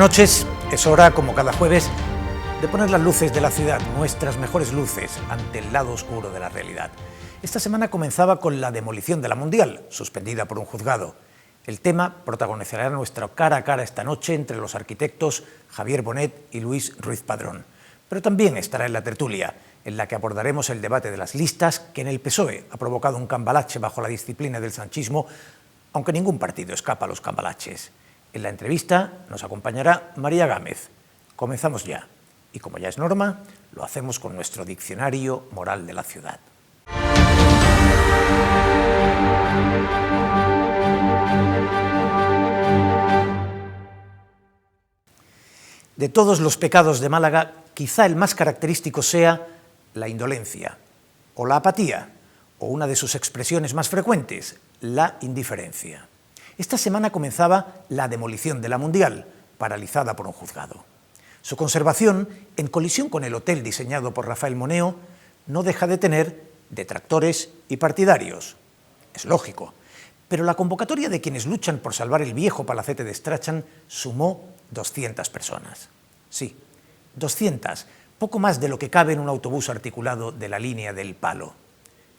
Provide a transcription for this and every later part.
noches, es hora, como cada jueves, de poner las luces de la ciudad, nuestras mejores luces, ante el lado oscuro de la realidad. Esta semana comenzaba con la demolición de la Mundial, suspendida por un juzgado. El tema protagonizará nuestra cara a cara esta noche entre los arquitectos Javier Bonet y Luis Ruiz Padrón. Pero también estará en la tertulia, en la que abordaremos el debate de las listas que en el PSOE ha provocado un cambalache bajo la disciplina del sanchismo, aunque ningún partido escapa a los cambalaches. En la entrevista nos acompañará María Gámez. Comenzamos ya. Y como ya es norma, lo hacemos con nuestro diccionario moral de la ciudad. De todos los pecados de Málaga, quizá el más característico sea la indolencia, o la apatía, o una de sus expresiones más frecuentes, la indiferencia. Esta semana comenzaba la demolición de la Mundial, paralizada por un juzgado. Su conservación, en colisión con el hotel diseñado por Rafael Moneo, no deja de tener detractores y partidarios. Es lógico, pero la convocatoria de quienes luchan por salvar el viejo palacete de Strachan sumó 200 personas. Sí, 200, poco más de lo que cabe en un autobús articulado de la línea del Palo.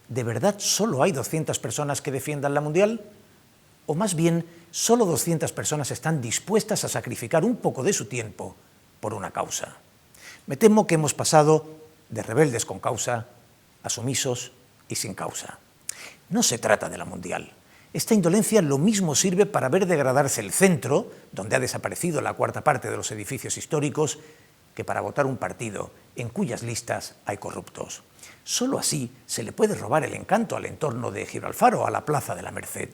¿De verdad solo hay 200 personas que defiendan la Mundial? O más bien, solo 200 personas están dispuestas a sacrificar un poco de su tiempo por una causa. Me temo que hemos pasado de rebeldes con causa a sumisos y sin causa. No se trata de la Mundial. Esta indolencia lo mismo sirve para ver degradarse el centro, donde ha desaparecido la cuarta parte de los edificios históricos, que para votar un partido en cuyas listas hay corruptos. Solo así se le puede robar el encanto al entorno de Gibralfaro o a la Plaza de la Merced.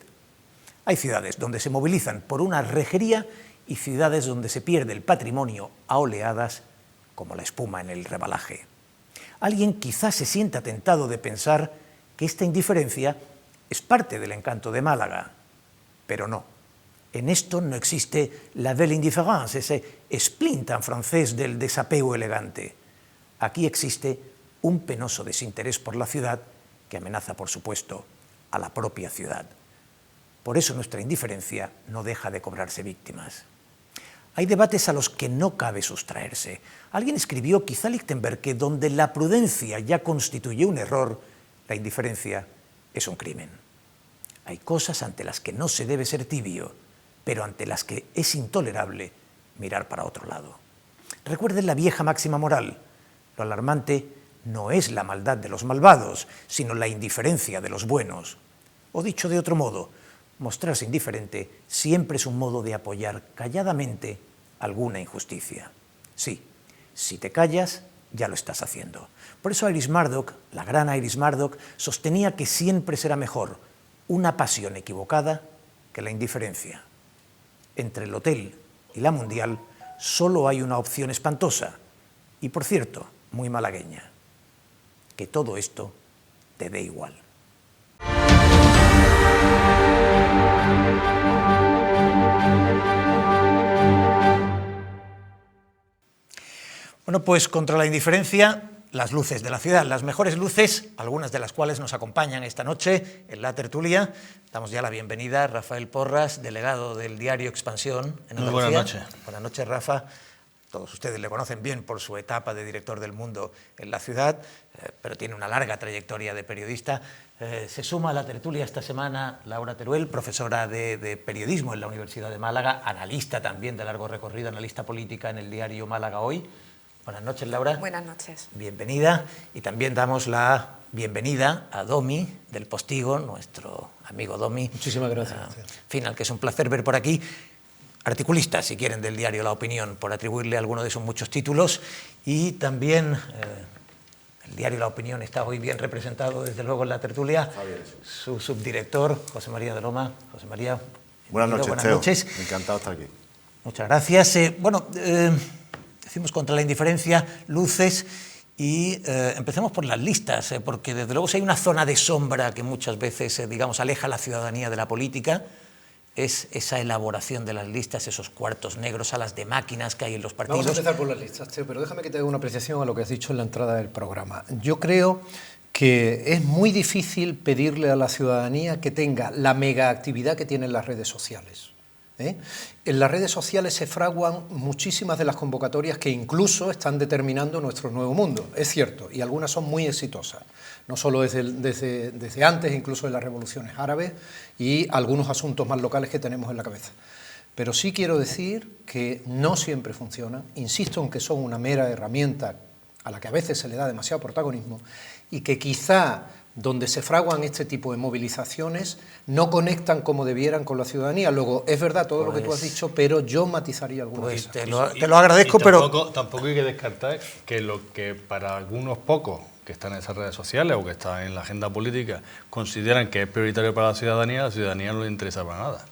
Hay ciudades donde se movilizan por una rejería y ciudades donde se pierde el patrimonio a oleadas como la espuma en el rebalaje. Alguien quizás se sienta tentado de pensar que esta indiferencia es parte del encanto de Málaga, pero no. En esto no existe la belle indifférence, ese splint en francés del desapego elegante. Aquí existe un penoso desinterés por la ciudad que amenaza, por supuesto, a la propia ciudad. Por eso nuestra indiferencia no deja de cobrarse víctimas. Hay debates a los que no cabe sustraerse. Alguien escribió, quizá Lichtenberg, que donde la prudencia ya constituye un error, la indiferencia es un crimen. Hay cosas ante las que no se debe ser tibio, pero ante las que es intolerable mirar para otro lado. Recuerden la vieja máxima moral: lo alarmante no es la maldad de los malvados, sino la indiferencia de los buenos. O dicho de otro modo, mostrarse indiferente siempre es un modo de apoyar calladamente alguna injusticia. Sí, si te callas, ya lo estás haciendo. Por eso Iris Murdoch, la gran Iris Murdoch, sostenía que siempre será mejor una pasión equivocada que la indiferencia. Entre el hotel y la Mundial solo hay una opción espantosa, y por cierto, muy malagueña: que todo esto te dé igual. Bueno, pues contra la indiferencia, las luces de la ciudad, las mejores luces, algunas de las cuales nos acompañan esta noche en la tertulia. Damos ya la bienvenida a Rafael Porras, delegado del diario Expansión en Andalucía. Muy buenas noches. Buenas noches, Rafa. Todos ustedes le conocen bien por su etapa de director del Mundo en la ciudad, pero tiene una larga trayectoria de periodista. Se suma a la tertulia esta semana Laura Teruel, profesora de periodismo en la Universidad de Málaga, analista también de largo recorrido, analista política en el diario Málaga Hoy. Buenas noches, Laura. Buenas noches. Bienvenida. Y también damos la bienvenida a Domi, del Postigo, nuestro amigo Domi. Muchísimas gracias. Al que es un placer ver por aquí. Articulista, si quieren, del diario La Opinión, por atribuirle alguno de sus muchos títulos. Y también el diario La Opinión está hoy bien representado, desde luego, en la tertulia. Su subdirector, José María de Loma. José María, buenas noches, Teo. Noches. Encantado de estar aquí. Muchas gracias. Decimos contra la indiferencia, luces, y empecemos por las listas, porque desde luego si hay una zona de sombra que muchas veces, aleja a la ciudadanía de la política, es esa elaboración de las listas, esos cuartos negros, salas de máquinas que hay en los partidos. Vamos a empezar por las listas, Teo, pero déjame que te haga una apreciación a lo que has dicho en la entrada del programa. Yo creo que es muy difícil pedirle a la ciudadanía que tenga la mega actividad que tienen las redes sociales. En las redes sociales se fraguan muchísimas de las convocatorias que incluso están determinando nuestro nuevo mundo, es cierto, y algunas son muy exitosas, no solo desde antes, incluso de las revoluciones árabes y algunos asuntos más locales que tenemos en la cabeza. Pero sí quiero decir que no siempre funcionan, insisto en que son una mera herramienta a la que a veces se le da demasiado protagonismo y que quizá donde se fraguan este tipo de movilizaciones no conectan como debieran con la ciudadanía. Luego, es verdad todo lo que tú has dicho, pero yo matizaría algunas cosas. Te lo agradezco, pero tampoco hay que descartar que lo que para algunos pocos que están en esas redes sociales o que están en la agenda política consideran que es prioritario para la ciudadanía no le interesa para nada.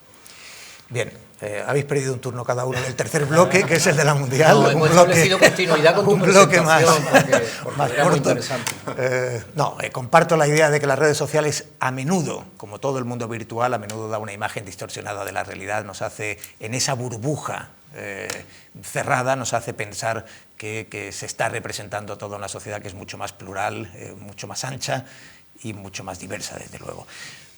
Bien, habéis perdido un turno cada uno del tercer bloque, que es el de la Mundial. No, hemos establecido continuidad con tu bloque más, porque era muy interesante. Comparto la idea de que las redes sociales a menudo, como todo el mundo virtual, a menudo da una imagen distorsionada de la realidad, nos hace, en esa burbuja cerrada, nos hace pensar que se está representando toda una sociedad que es mucho más plural, mucho más ancha y mucho más diversa, desde luego.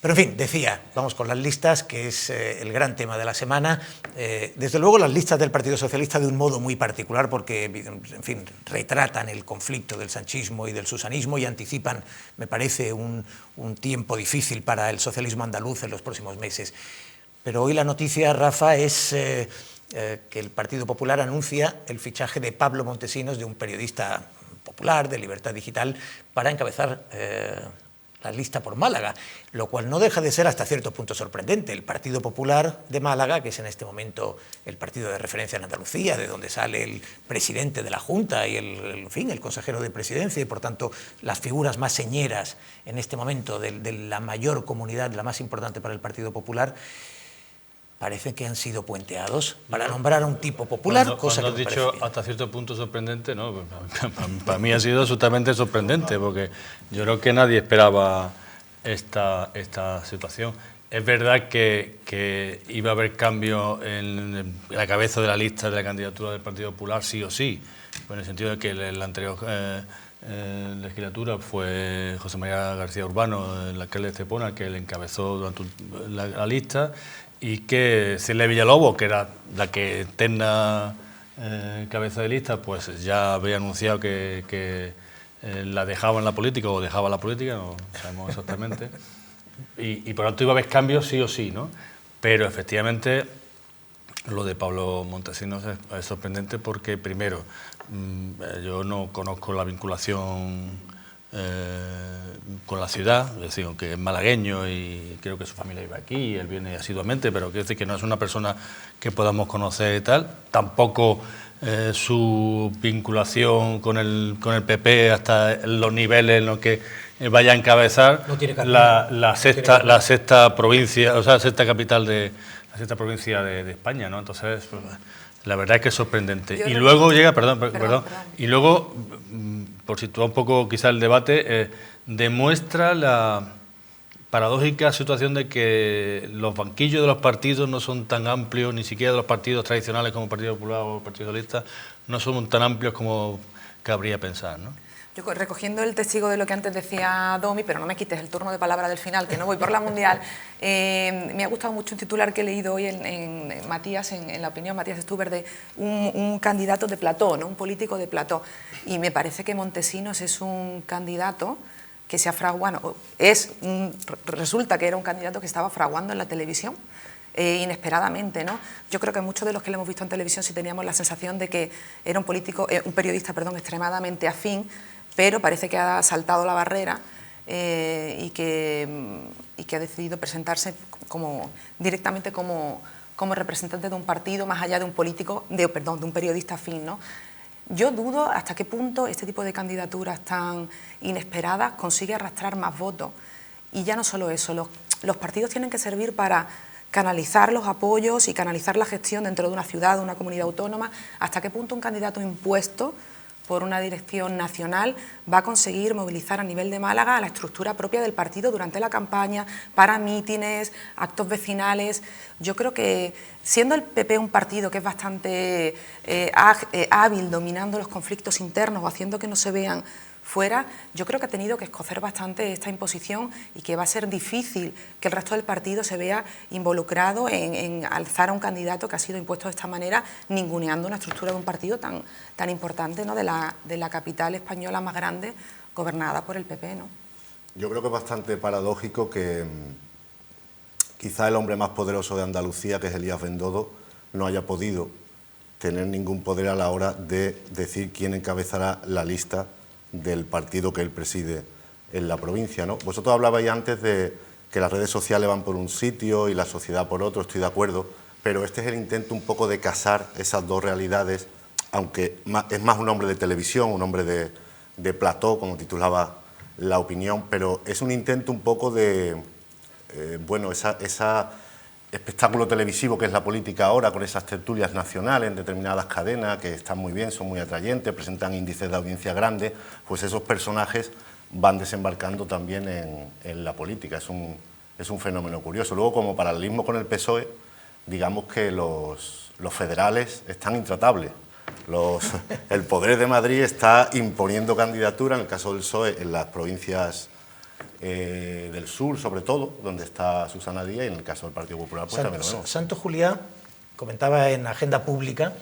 Pero en fin, decía, vamos con las listas, que es el gran tema de la semana. Desde luego las listas del Partido Socialista de un modo muy particular porque, en fin, retratan el conflicto del sanchismo y del susanismo y anticipan, me parece, un tiempo difícil para el socialismo andaluz en los próximos meses. Pero hoy la noticia, Rafa, es que el Partido Popular anuncia el fichaje de Pablo Montesinos, de un periodista popular de Libertad Digital, para encabezar la lista por Málaga, lo cual no deja de ser hasta cierto punto sorprendente. El Partido Popular de Málaga, que es en este momento el partido de referencia en Andalucía, de donde sale el presidente de la Junta y el consejero de presidencia y por tanto las figuras más señeras en este momento de la mayor comunidad, la más importante para el Partido Popular, parece que han sido puenteados para nombrar a un tipo popular, cosa que has dicho hasta cierto punto sorprendente, ¿no? Para mí ha sido absolutamente sorprendente, porque yo creo que nadie esperaba esta situación. Es verdad que iba a haber cambio en la cabeza de la lista de la candidatura del Partido Popular, sí o sí, en el sentido de que la anterior legislatura fue José María García Urbano, el alcalde de Estepona, que le encabezó durante la lista, y que Celia Villalobos, que era la que eterna cabeza de lista, pues ya había anunciado que la dejaba en la política o dejaba la política, no sabemos exactamente, y por lo tanto iba a haber cambios sí o sí, ¿no? Pero efectivamente lo de Pablo Montesinos es sorprendente porque, primero, yo no conozco la vinculación con la ciudad, es decir, aunque es malagueño y creo que su familia vive aquí, él viene asiduamente, pero quiero decir que no es una persona que podamos conocer y tal, tampoco su vinculación con el PP hasta los niveles en los que vaya a encabezar la sexta provincia, o sea, la sexta capital de la sexta provincia de España, ¿no? Entonces, pues, la verdad es que es sorprendente. Y luego llega, y luego, por situar un poco quizá el debate, demuestra la paradójica situación de que los banquillos de los partidos no son tan amplios, ni siquiera de los partidos tradicionales como el Partido Popular o el Partido Socialista, no son tan amplios como cabría pensar, ¿no? Yo, recogiendo el testigo de lo que antes decía Domi, pero no me quites el turno de palabra del final, que no voy por la Mundial, me ha gustado mucho un titular que he leído hoy en Matías, en la opinión Matías Stuber, de un candidato de plató, ¿no? Un político de plató. Y me parece que Montesinos es un candidato que se ha fraguado, resulta que era un candidato que estaba fraguando en la televisión, inesperadamente, ¿no? Yo creo que muchos de los que le hemos visto en televisión sí teníamos la sensación de que era un periodista extremadamente afín, pero parece que ha saltado la barrera y que ha decidido presentarse directamente como representante de un partido, más allá de un de un periodista afín, ¿no? Yo dudo hasta qué punto este tipo de candidaturas tan inesperadas consigue arrastrar más votos. Y ya no solo eso, los partidos tienen que servir para canalizar los apoyos y canalizar la gestión dentro de una ciudad, de una comunidad autónoma. Hasta qué punto un candidato impuesto por una dirección nacional va a conseguir movilizar a nivel de Málaga a la estructura propia del partido durante la campaña, para mítines, actos vecinales. Yo creo que, siendo el PP un partido que es bastante hábil dominando los conflictos internos o haciendo que no se vean fuera, yo creo que ha tenido que escocer bastante esta imposición y que va a ser difícil que el resto del partido se vea involucrado en alzar a un candidato que ha sido impuesto de esta manera, ninguneando una estructura de un partido tan importante, ¿no?, de la capital española más grande, gobernada por el PP, ¿no? Yo creo que es bastante paradójico que quizá el hombre más poderoso de Andalucía, que es Elías Bendodo, no haya podido tener ningún poder a la hora de decir quién encabezará la lista del partido que él preside en la provincia, ¿no? Vosotros hablabais antes de que las redes sociales van por un sitio y la sociedad por otro, estoy de acuerdo, pero este es el intento un poco de casar esas dos realidades, aunque es más un hombre de televisión, un hombre de plató, como titulaba La Opinión, pero es un intento un poco de, bueno, esa espectáculo televisivo que es la política ahora, con esas tertulias nacionales en determinadas cadenas que están muy bien, son muy atrayentes, presentan índices de audiencia grandes, pues esos personajes van desembarcando también en la política. Es un fenómeno curioso. Luego, como paralelismo con el PSOE, digamos que los federales están intratables. El poder de Madrid está imponiendo candidatura, en el caso del PSOE, en las provincias del sur, sobre todo, donde está Susana Díaz, y en el caso del Partido Popular, pues también lo vemos. Santos Juliá comentaba en Agenda Pública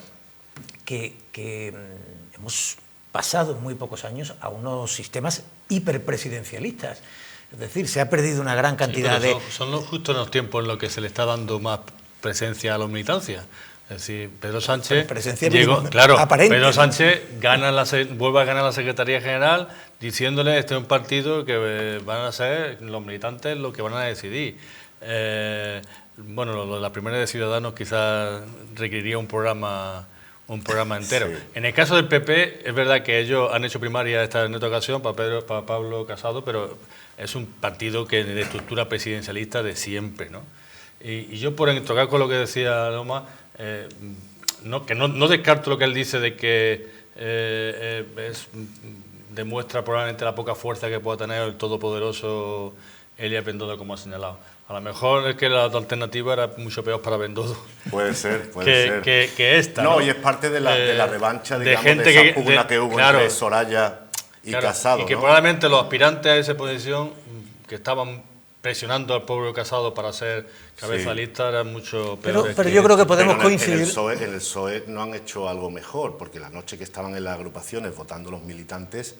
que hemos pasado en muy pocos años a unos sistemas hiperpresidencialistas. Es decir, se ha perdido una gran cantidad Son justo en los tiempos en los que se le está dando más presencia a la militancia. Es decir, Pedro Sánchez llegó, claro, aparente, Pedro Sánchez vuelve a ganar la Secretaría General diciéndole este es un partido que van a ser los militantes los que van a decidir. Bueno, la primera de Ciudadanos quizás requeriría un programa entero. Sí. En el caso del PP, es verdad que ellos han hecho primaria en esta ocasión para Pablo Casado, pero es un partido que de estructura presidencialista de siempre, ¿no? Y yo, por tocar con lo que decía Loma, no descarto lo que él dice de que demuestra probablemente la poca fuerza que pueda tener el todopoderoso Elías Bendodo, como ha señalado. A lo mejor es que la alternativa era mucho peor para Bendodo. Puede ser. Que esta. No, y es parte de la revancha, digamos, de esa pugna que hubo entre Soraya y Casado. Y que ¿no? probablemente los aspirantes a esa posición, que estaban presionando al pueblo Casado para ser cabeza de lista, eran mucho peores. Pero yo creo que podemos coincidir. En el PSOE no han hecho algo mejor, porque la noche que estaban en las agrupaciones votando los militantes,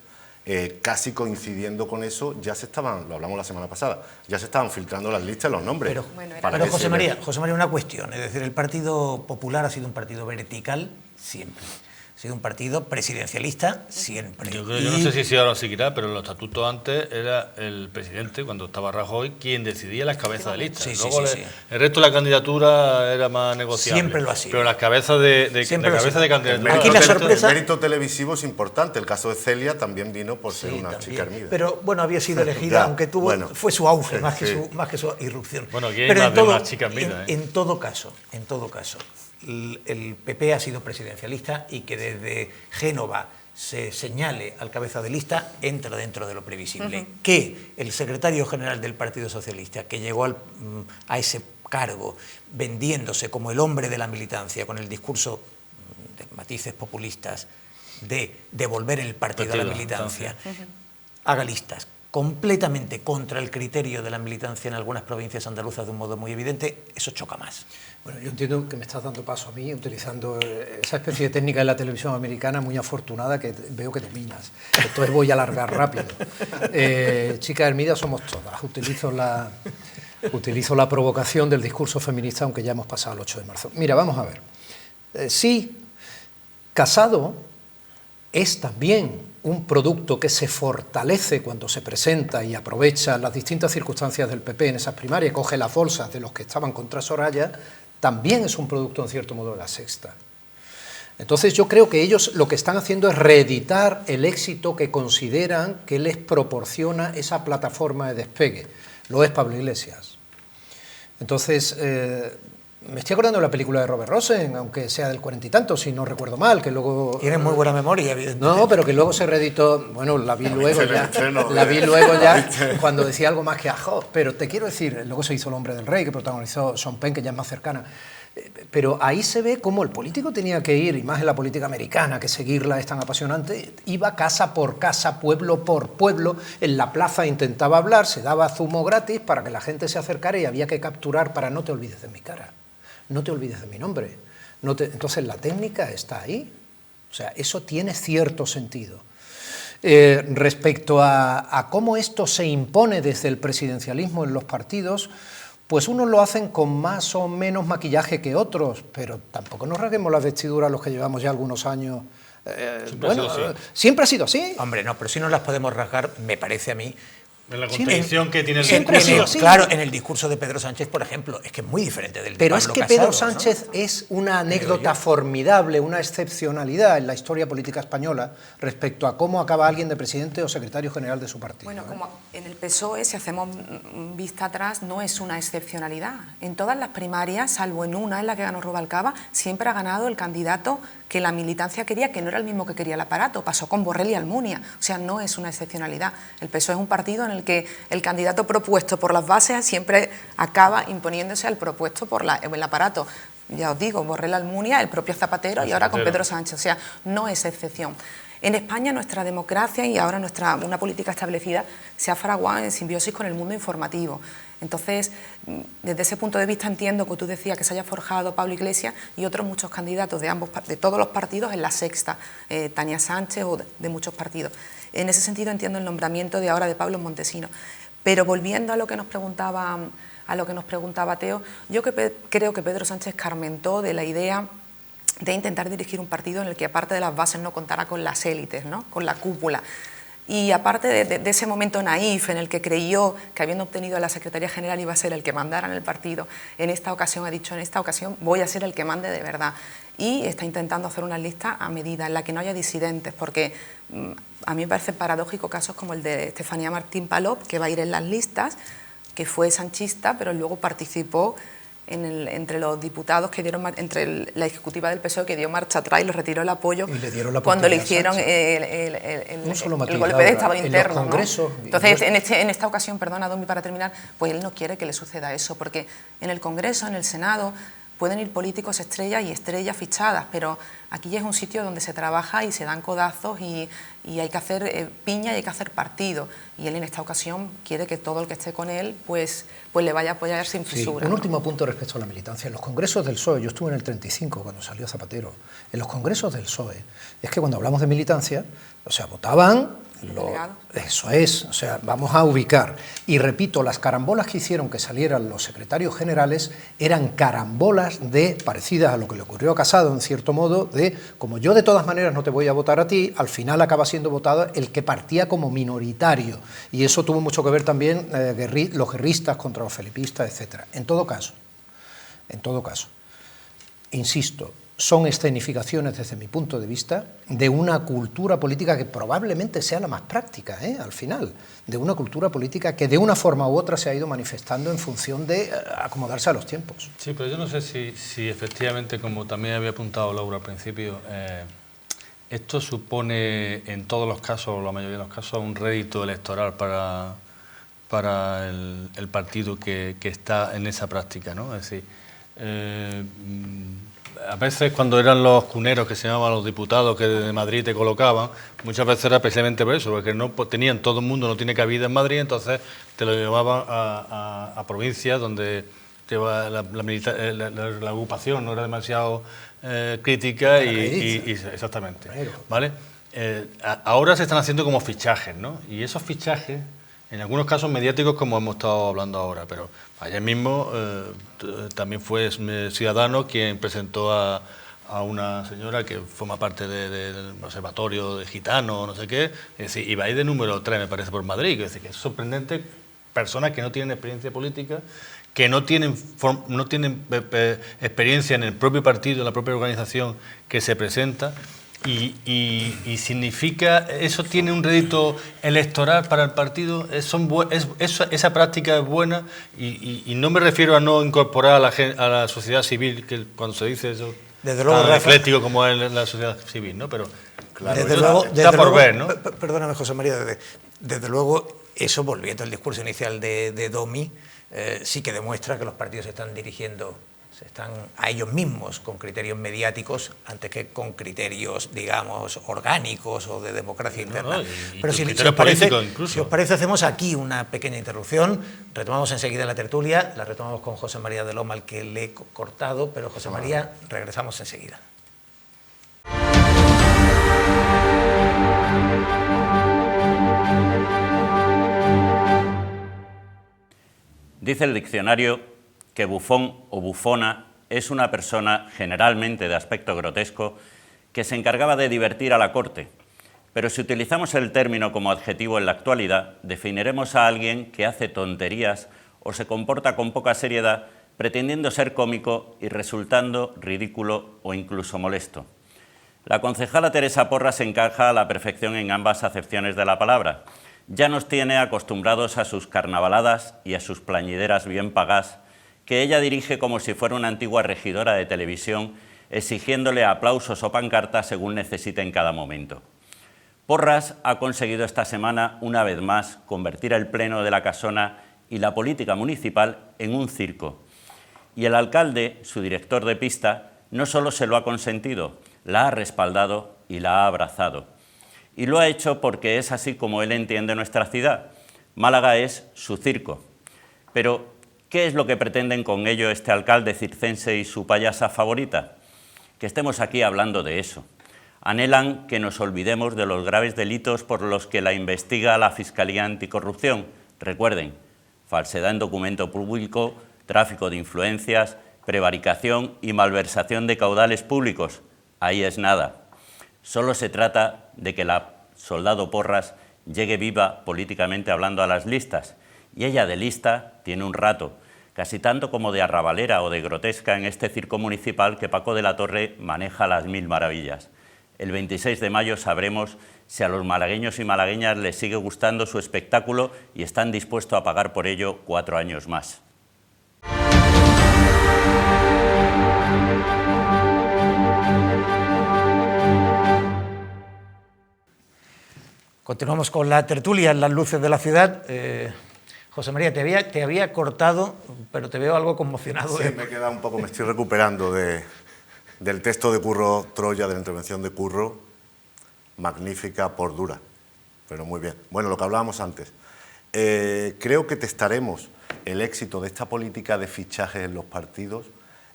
casi coincidiendo con eso, ya se estaban, lo hablamos la semana pasada, ya se estaban filtrando las listas, los nombres. Pero José María, una cuestión, es decir, el Partido Popular ha sido un partido vertical siempre. Ha sido un partido presidencialista siempre. Yo no sé si ahora seguirá, pero en los estatutos antes era el presidente, cuando estaba Rajoy, quien decidía las cabezas de lista. Luego el resto de la candidatura era más negociable. Siempre lo ha sido. Pero las cabezas de candidatura... Aquí la sorpresa... El mérito televisivo es importante. El caso de Celia también vino por ser una chica hermida. Pero bueno, había sido elegida, aunque fue su auge, más que su irrupción. Bueno, aquí hay más chicas hermidas. En todo caso, el PP ha sido presidencialista y que desde Génova se señale al cabeza de lista entra dentro de lo previsible. Que el secretario general del Partido Socialista, que llegó a ese cargo vendiéndose como el hombre de la militancia, con el discurso de matices populistas de devolver el partido a la militancia, haga listas completamente contra el criterio de la militancia en algunas provincias andaluzas de un modo muy evidente, eso choca más. Bueno, yo entiendo que me estás dando paso a mí utilizando esa especie de técnica de la televisión americana muy afortunada que veo que dominas. Entonces voy a alargar rápido. Chicas hermidas somos todas. Utilizo la provocación del discurso feminista, aunque ya hemos pasado el 8 de marzo. Mira, vamos a ver. Sí, Casado es también un producto que se fortalece cuando se presenta y aprovecha las distintas circunstancias del PP en esas primarias, coge las bolsas de los que estaban contra Soraya, también es un producto en cierto modo de la Sexta. Entonces yo creo que ellos lo que están haciendo es reeditar el éxito que consideran que les proporciona esa plataforma de despegue. Lo es Pablo Iglesias. Entonces, me estoy acordando de la película de Robert Rosen, aunque sea del 40 y tantos, si no recuerdo mal, que luego... Tienes muy buena memoria, evidentemente. No, pero que luego se reeditó, bueno, la vi luego ya, cuando decía algo más que ajo, pero te quiero decir, luego se hizo El hombre del rey, que protagonizó Sean Penn, que ya es más cercana. Pero ahí se ve cómo el político tenía que ir, y más en la política americana, que seguirla es tan apasionante, iba casa por casa, pueblo por pueblo, en la plaza intentaba hablar, se daba zumo gratis para que la gente se acercara y había que capturar para no te olvides de mi cara, no te olvides de mi nombre. Entonces la técnica está ahí, o sea, eso tiene cierto sentido. Respecto a cómo esto se impone desde el presidencialismo en los partidos, pues unos lo hacen con más o menos maquillaje que otros, pero tampoco nos rasguemos las vestiduras los que llevamos ya algunos años. ¿Siempre ha sido así? Hombre, no, pero si no las podemos rasgar, me parece a mí. En la contradicción que tiene el siempre discurso. ha sido así. Claro, en el discurso de Pedro Sánchez, por ejemplo, es que es muy diferente del de Pero Pablo es que Casado, Pedro Sánchez, ¿no?, es una anécdota formidable, una excepcionalidad en la historia política española respecto a cómo acaba alguien de presidente o secretario general de su partido. Bueno, como en el PSOE, si hacemos vista atrás, no es una excepcionalidad. En todas las primarias, salvo en una en la que ganó Rubalcaba, siempre ha ganado el candidato que la militancia quería, que no era el mismo que quería el aparato. Pasó con Borrell y Almunia. O sea, no es una excepcionalidad. El PSOE es un partido en el que el candidato propuesto por las bases siempre acaba imponiéndose al propuesto por el aparato. Ya os digo, Borrell, Almunia, el propio Zapatero y ahora con Pedro Sánchez. O sea, no es excepción. En España nuestra democracia y ahora una política establecida se ha fraguado en simbiosis con el mundo informativo. Entonces, desde ese punto de vista entiendo que tú decías que se haya forjado Pablo Iglesias y otros muchos candidatos de todos los partidos en la sexta, Tania Sánchez o de muchos partidos. En ese sentido entiendo el nombramiento de ahora de Pablo Montesinos. Pero volviendo a lo que nos preguntaba Teo, yo creo que Pedro Sánchez carmentó de la idea de intentar dirigir un partido en el que aparte de las bases no contara con las élites, ¿no?, con la cúpula. Y aparte de ese momento naif en el que creyó que habiendo obtenido la Secretaría General iba a ser el que mandara en el partido, en esta ocasión ha dicho, en esta ocasión voy a ser el que mande de verdad. Y está intentando hacer una lista a medida en la que no haya disidentes, porque a mí me parece paradójico casos como el de Estefanía Martín Palop, que va a ir en las listas, que fue sanchista, pero luego participó entre los diputados que dieron, entre la ejecutiva del PSOE que dio marcha atrás y le retiró el apoyo cuando le hicieron el golpe de Estado interno, ¿no? Entonces, en esta ocasión, perdona, Domi, para terminar, pues él no quiere que le suceda eso, porque en el Congreso, en el Senado, pueden ir políticos estrellas y estrellas fichadas, pero aquí ya es un sitio donde se trabaja y se dan codazos y hay que hacer piña y hay que hacer partido. Y él en esta ocasión quiere que todo el que esté con él pues le vaya a apoyar sin fisura. Un último punto respecto a la militancia. En los congresos del PSOE, yo estuve en el 35 cuando salió Zapatero, en los congresos del PSOE, es que cuando hablamos de militancia, o sea, votaban... Eso es, o sea, vamos a ubicar. Y repito, las carambolas que hicieron que salieran los secretarios generales eran carambolas parecidas a lo que le ocurrió a Casado, en cierto modo, de como yo de todas maneras no te voy a votar a ti, al final acaba siendo votado el que partía como minoritario. Y eso tuvo mucho que ver también los guerristas contra los felipistas, etc. En todo caso, insisto, son escenificaciones, desde mi punto de vista, de una cultura política que probablemente sea la más práctica, al final, de una cultura política que de una forma u otra se ha ido manifestando en función de acomodarse a los tiempos. Sí, pero yo no sé si efectivamente, como también había apuntado Laura al principio, esto supone en todos los casos, o la mayoría de los casos, un rédito electoral para el partido que está en esa práctica, ¿no? Es decir, a veces cuando eran los cuneros que se llamaban los diputados que desde Madrid te colocaban, muchas veces era precisamente por eso, porque no tenían, todo el mundo no tiene cabida en Madrid, entonces te lo llevaban a provincias donde la ocupación no era demasiado crítica exactamente, ¿vale? Ahora se están haciendo como fichajes, ¿no? Y esos fichajes, en algunos casos mediáticos, como hemos estado hablando ahora, pero ayer mismo también fue Ciudadanos quien presentó a una señora que forma parte del Observatorio de Gitanos, no sé qué, es decir, y va a ir de número 3, me parece, por Madrid, es decir, que es sorprendente, personas que no tienen experiencia política, que no tienen experiencia en el propio partido, en la propia organización que se presenta. Y significa, eso tiene un rédito electoral para el partido, esa práctica es buena y no me refiero a no incorporar a la sociedad civil, que cuando se dice eso tan ecléctico como es la sociedad civil, ¿no? Pero claro, está por ver, ¿no? Perdóname, José María, desde luego, eso, volviendo al discurso inicial de Domi, sí que demuestra que los partidos se están dirigiendo se están a ellos mismos con criterios mediáticos antes que con criterios, digamos, orgánicos o de democracia interna. Pero si os parece, hacemos aquí una pequeña interrupción, retomamos enseguida la tertulia, la retomamos con José María de Loma, al que le he cortado, pero José María, regresamos enseguida. Dice el diccionario que bufón o bufona es una persona generalmente de aspecto grotesco que se encargaba de divertir a la corte, pero si utilizamos el término como adjetivo en la actualidad, definiremos a alguien que hace tonterías o se comporta con poca seriedad pretendiendo ser cómico y resultando ridículo o incluso molesto. La concejala Teresa Porras encaja a la perfección en ambas acepciones de la palabra. Ya nos tiene acostumbrados a sus carnavaladas y a sus plañideras bien pagadas, que ella dirige como si fuera una antigua regidora de televisión, exigiéndole aplausos o pancartas según necesite en cada momento. Porras ha conseguido esta semana, una vez más, convertir el Pleno de la Casona y la política municipal en un circo. Y el alcalde, su director de pista, no solo se lo ha consentido, la ha respaldado y la ha abrazado. Y lo ha hecho porque es así como él entiende nuestra ciudad. Málaga es su circo. Pero, ¿qué es lo que pretenden con ello este alcalde circense y su payasa favorita? Que estemos aquí hablando de eso. Anhelan que nos olvidemos de los graves delitos por los que la investiga la Fiscalía Anticorrupción. Recuerden, falsedad en documento público, tráfico de influencias, prevaricación y malversación de caudales públicos. Ahí es nada. Solo se trata de que la soldado Porras llegue viva políticamente hablando a las listas. Y ella de lista tiene un rato, casi tanto como de arrabalera o de grotesca en este circo municipal que Paco de la Torre maneja a las mil maravillas. El 26 de mayo sabremos si a los malagueños y malagueñas les sigue gustando su espectáculo y están dispuestos a pagar por ello 4 años más. Continuamos con la tertulia en las luces de la ciudad. José María, te había cortado, pero te veo algo conmocionado. Sí, me he quedado un poco, me estoy recuperando del texto de Curro Troya, de la intervención de Curro, magnífica por dura, pero muy bien. Bueno, lo que hablábamos antes. Creo que testaremos el éxito de esta política de fichajes en los partidos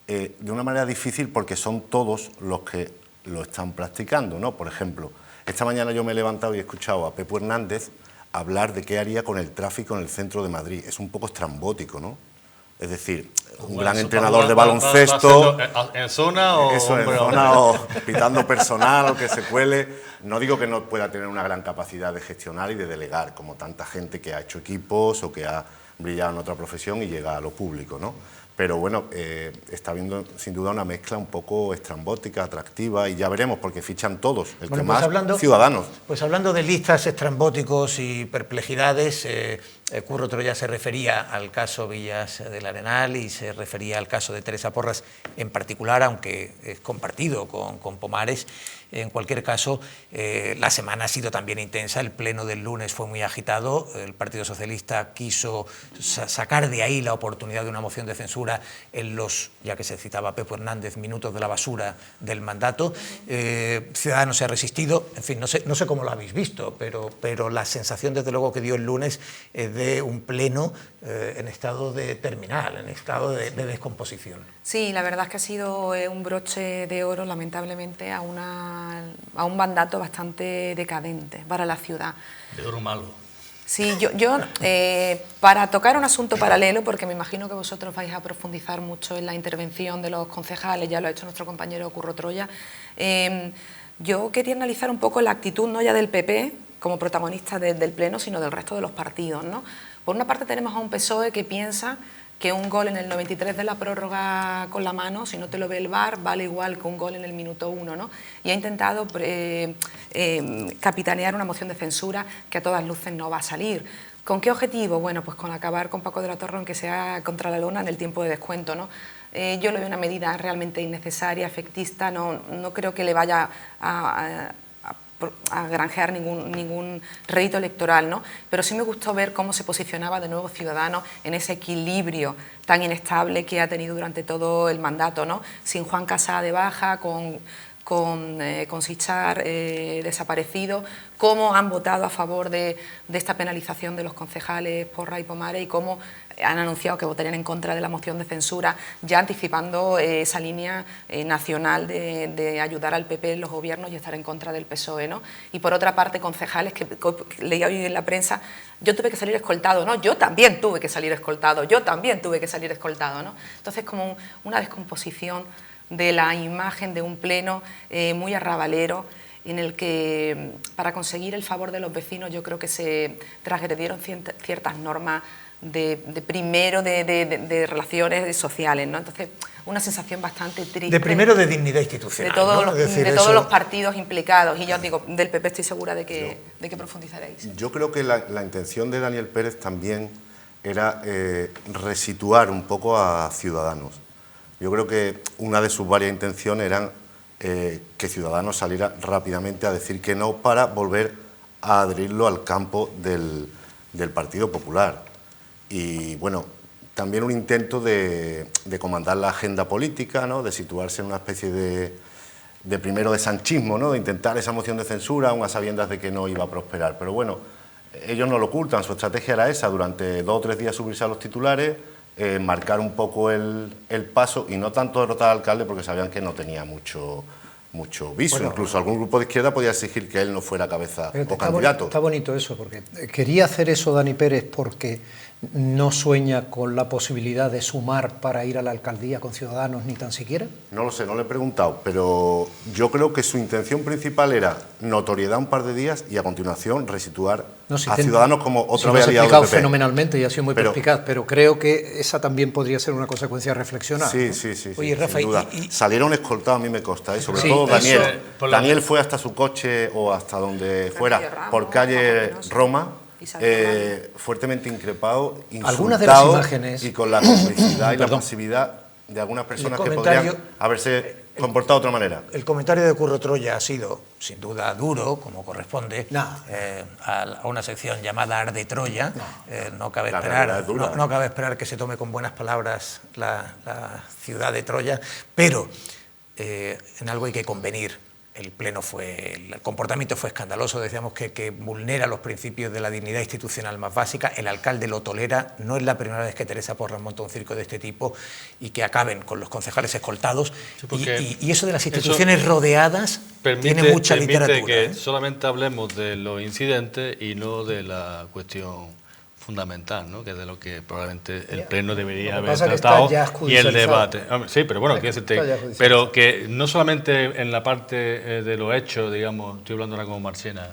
de una manera difícil porque son todos los que lo están practicando, ¿no? Por ejemplo, esta mañana yo me he levantado y he escuchado a Pepo Hernández hablar de qué haría con el tráfico en el centro de Madrid. Es un poco estrambótico, ¿no? Es decir, un gran entrenador de baloncesto... ¿En zona o...? Eso, en zona o pitando personal o que se cuele. No digo que no pueda tener una gran capacidad de gestionar y de delegar, como tanta gente que ha hecho equipos o que ha brillado en otra profesión y llega a lo público, ¿no? Pero bueno, está habiendo sin duda una mezcla un poco estrambótica, atractiva, y ya veremos, porque fichan todos, el que más Ciudadanos. Pues hablando de listas, estrambóticos y perplejidades, Curro Troya se refería al caso Villas del Arenal y se refería al caso de Teresa Porras en particular, aunque es compartido con Pomares. En cualquier caso, la semana ha sido también intensa, el pleno del lunes fue muy agitado, el Partido Socialista quiso sacar de ahí la oportunidad de una moción de censura en los, ya que se citaba a Pepo Hernández, minutos de la basura del mandato. Ciudadanos se ha resistido, en fin, no sé cómo lo habéis visto, pero la sensación desde luego que dio el lunes es de un pleno en estado de terminal, en estado de descomposición. Sí, la verdad es que ha sido un broche de oro, lamentablemente, a un mandato bastante decadente para la ciudad. De oro malo. Sí, yo para tocar un asunto paralelo, porque me imagino que vosotros vais a profundizar mucho en la intervención de los concejales, ya lo ha hecho nuestro compañero Curro Troya, yo quería analizar un poco la actitud no ya del PP como protagonista del Pleno, sino del resto de los partidos, ¿no? Por una parte tenemos a un PSOE que piensa que un gol en el 93 de la prórroga con la mano, si no te lo ve el VAR, vale igual que un gol en el minuto 1, ¿no? Y ha intentado capitanear una moción de censura que a todas luces no va a salir. ¿Con qué objetivo? Bueno, pues con acabar con Paco de la Torre, aunque sea contra la lona, en el tiempo de descuento, ¿no? Yo lo veo una medida realmente innecesaria, efectista, no creo que le vaya a a granjear ningún rédito electoral, ¿no? Pero sí me gustó ver cómo se posicionaba de nuevo Ciudadanos en ese equilibrio tan inestable que ha tenido durante todo el mandato, ¿no? Sin Juan Casá de baja, con Sitchar desaparecido, cómo han votado a favor de esta penalización de los concejales Porra y Pomares y cómo han anunciado que votarían en contra de la moción de censura, ya anticipando esa línea nacional de ayudar al PP en los gobiernos y estar en contra del PSOE, ¿no? Y por otra parte, concejales que leía hoy en la prensa, yo tuve que salir escoltado, ¿no? Yo también tuve que salir escoltado, yo también tuve que salir escoltado, ¿no? Entonces, como una descomposición de la imagen de un pleno muy arrabalero, en el que para conseguir el favor de los vecinos yo creo que se transgredieron ciertas normas de relaciones sociales, ¿no? Entonces, una sensación bastante triste. De primero de dignidad institucional, de todos, ¿no? de todos los partidos implicados. Y yo os digo, del PP estoy segura de que profundizaréis. Yo creo que la intención de Daniel Pérez también era resituar un poco a Ciudadanos. Yo creo que una de sus varias intenciones eran que Ciudadanos saliera rápidamente a decir que no para volver a adherirlo al campo del Partido Popular. Y bueno, también un intento de comandar la agenda política, ¿no? De situarse en una especie de primero de sanchismo, ¿no? De intentar esa moción de censura, aun a sabiendas de que no iba a prosperar. Pero bueno, ellos no lo ocultan, su estrategia era esa, durante 2 o 3 días subirse a los titulares, marcar un poco el paso y no tanto derrotar al alcalde porque sabían que no tenía mucho viso. Bueno, incluso algún grupo de izquierda podía exigir que él no fuera cabeza o candidato. Está bonito eso, porque quería hacer eso Dani Pérez porque no sueña con la posibilidad de sumar para ir a la alcaldía con Ciudadanos ni tan siquiera. No lo sé, no le he preguntado, pero yo creo que su intención principal era notoriedad un par de días y a continuación resituar a Ciudadanos como otra vez aliado del PP. Lo has explicado fenomenalmente y ha sido muy perspicaz, pero creo que esa también podría ser una consecuencia a reflexionar. Sí, ¿no? sí, Oye, Rafa, sin duda. Salieron escoltados, a mí me consta, sobre todo Daniel. Daniel fue hasta su coche o hasta donde fuera, por calle Roma, fuertemente increpado, insultado, algunas de las imágenes, y con la complicidad y la pasividad de algunas personas que podrían haberse comportado de otra manera. El comentario de Curro Troya ha sido, sin duda, duro, como corresponde, a una sección llamada Arde Troya. No cabe esperar que se tome con buenas palabras la ciudad de Troya, pero en algo hay que convenir. El comportamiento fue escandaloso, decíamos que vulnera los principios de la dignidad institucional más básica, el alcalde lo tolera, no es la primera vez que Teresa Porras monta un circo de este tipo y que acaben con los concejales escoltados, y eso de las instituciones rodeadas tiene mucha literatura. Permite que solamente hablemos de los incidentes y no de la cuestión fundamental, ¿no? Que es de lo que probablemente el Pleno debería haber tratado y el debate. Sí, pero bueno, quiero decirte, pero que no solamente en la parte de los hechos, digamos, estoy hablando ahora como Marchena,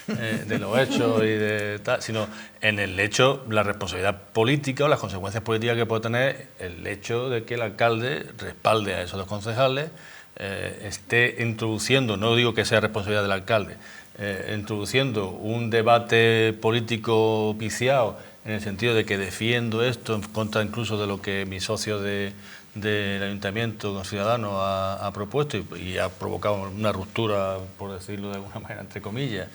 de los hechos y de tal, sino en el hecho, la responsabilidad política o las consecuencias políticas que puede tener el hecho de que el alcalde respalde a esos dos concejales, esté introduciendo, no digo que sea responsabilidad del alcalde, introduciendo un debate político viciado en el sentido de que defiendo esto en contra incluso de lo que mi socio del Ayuntamiento con Ciudadanos ha propuesto y ha provocado una ruptura, por decirlo de alguna manera, entre comillas.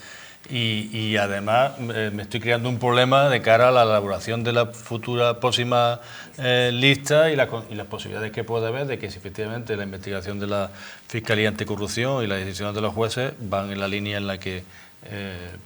Y además me estoy creando un problema de cara a la elaboración de la futura próxima lista y las posibilidades que puede haber de que si efectivamente la investigación de la Fiscalía Anticorrupción y las decisiones de los jueces van en la línea en la que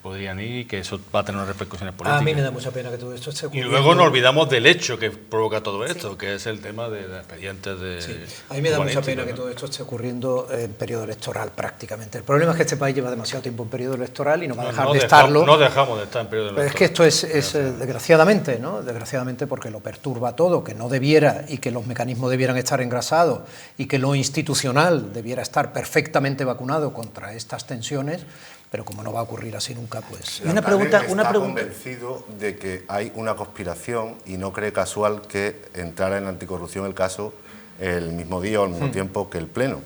podrían ir y que eso va a tener unas repercusiones políticas. A mí me da mucha pena que todo esto esté ocurriendo. Y luego nos olvidamos del hecho que provoca todo esto, que es el tema de los expedientes de... Sí. A mí me da mucha pena que todo esto esté ocurriendo en periodo electoral prácticamente. El problema es que este país lleva demasiado tiempo en periodo electoral y no va a dejar de estarlo. No dejamos de estar en periodo electoral. Pero es que esto es desgraciadamente, ¿no? Desgraciadamente porque lo perturba todo, que no debiera y que los mecanismos debieran estar engrasados y que lo institucional debiera estar perfectamente vacunado contra estas tensiones. Pero como no va a ocurrir así nunca, pues... Una pregunta. Está convencido de que hay una conspiración y no cree casual que entrara en la anticorrupción el caso el mismo día o al mismo tiempo que el Pleno.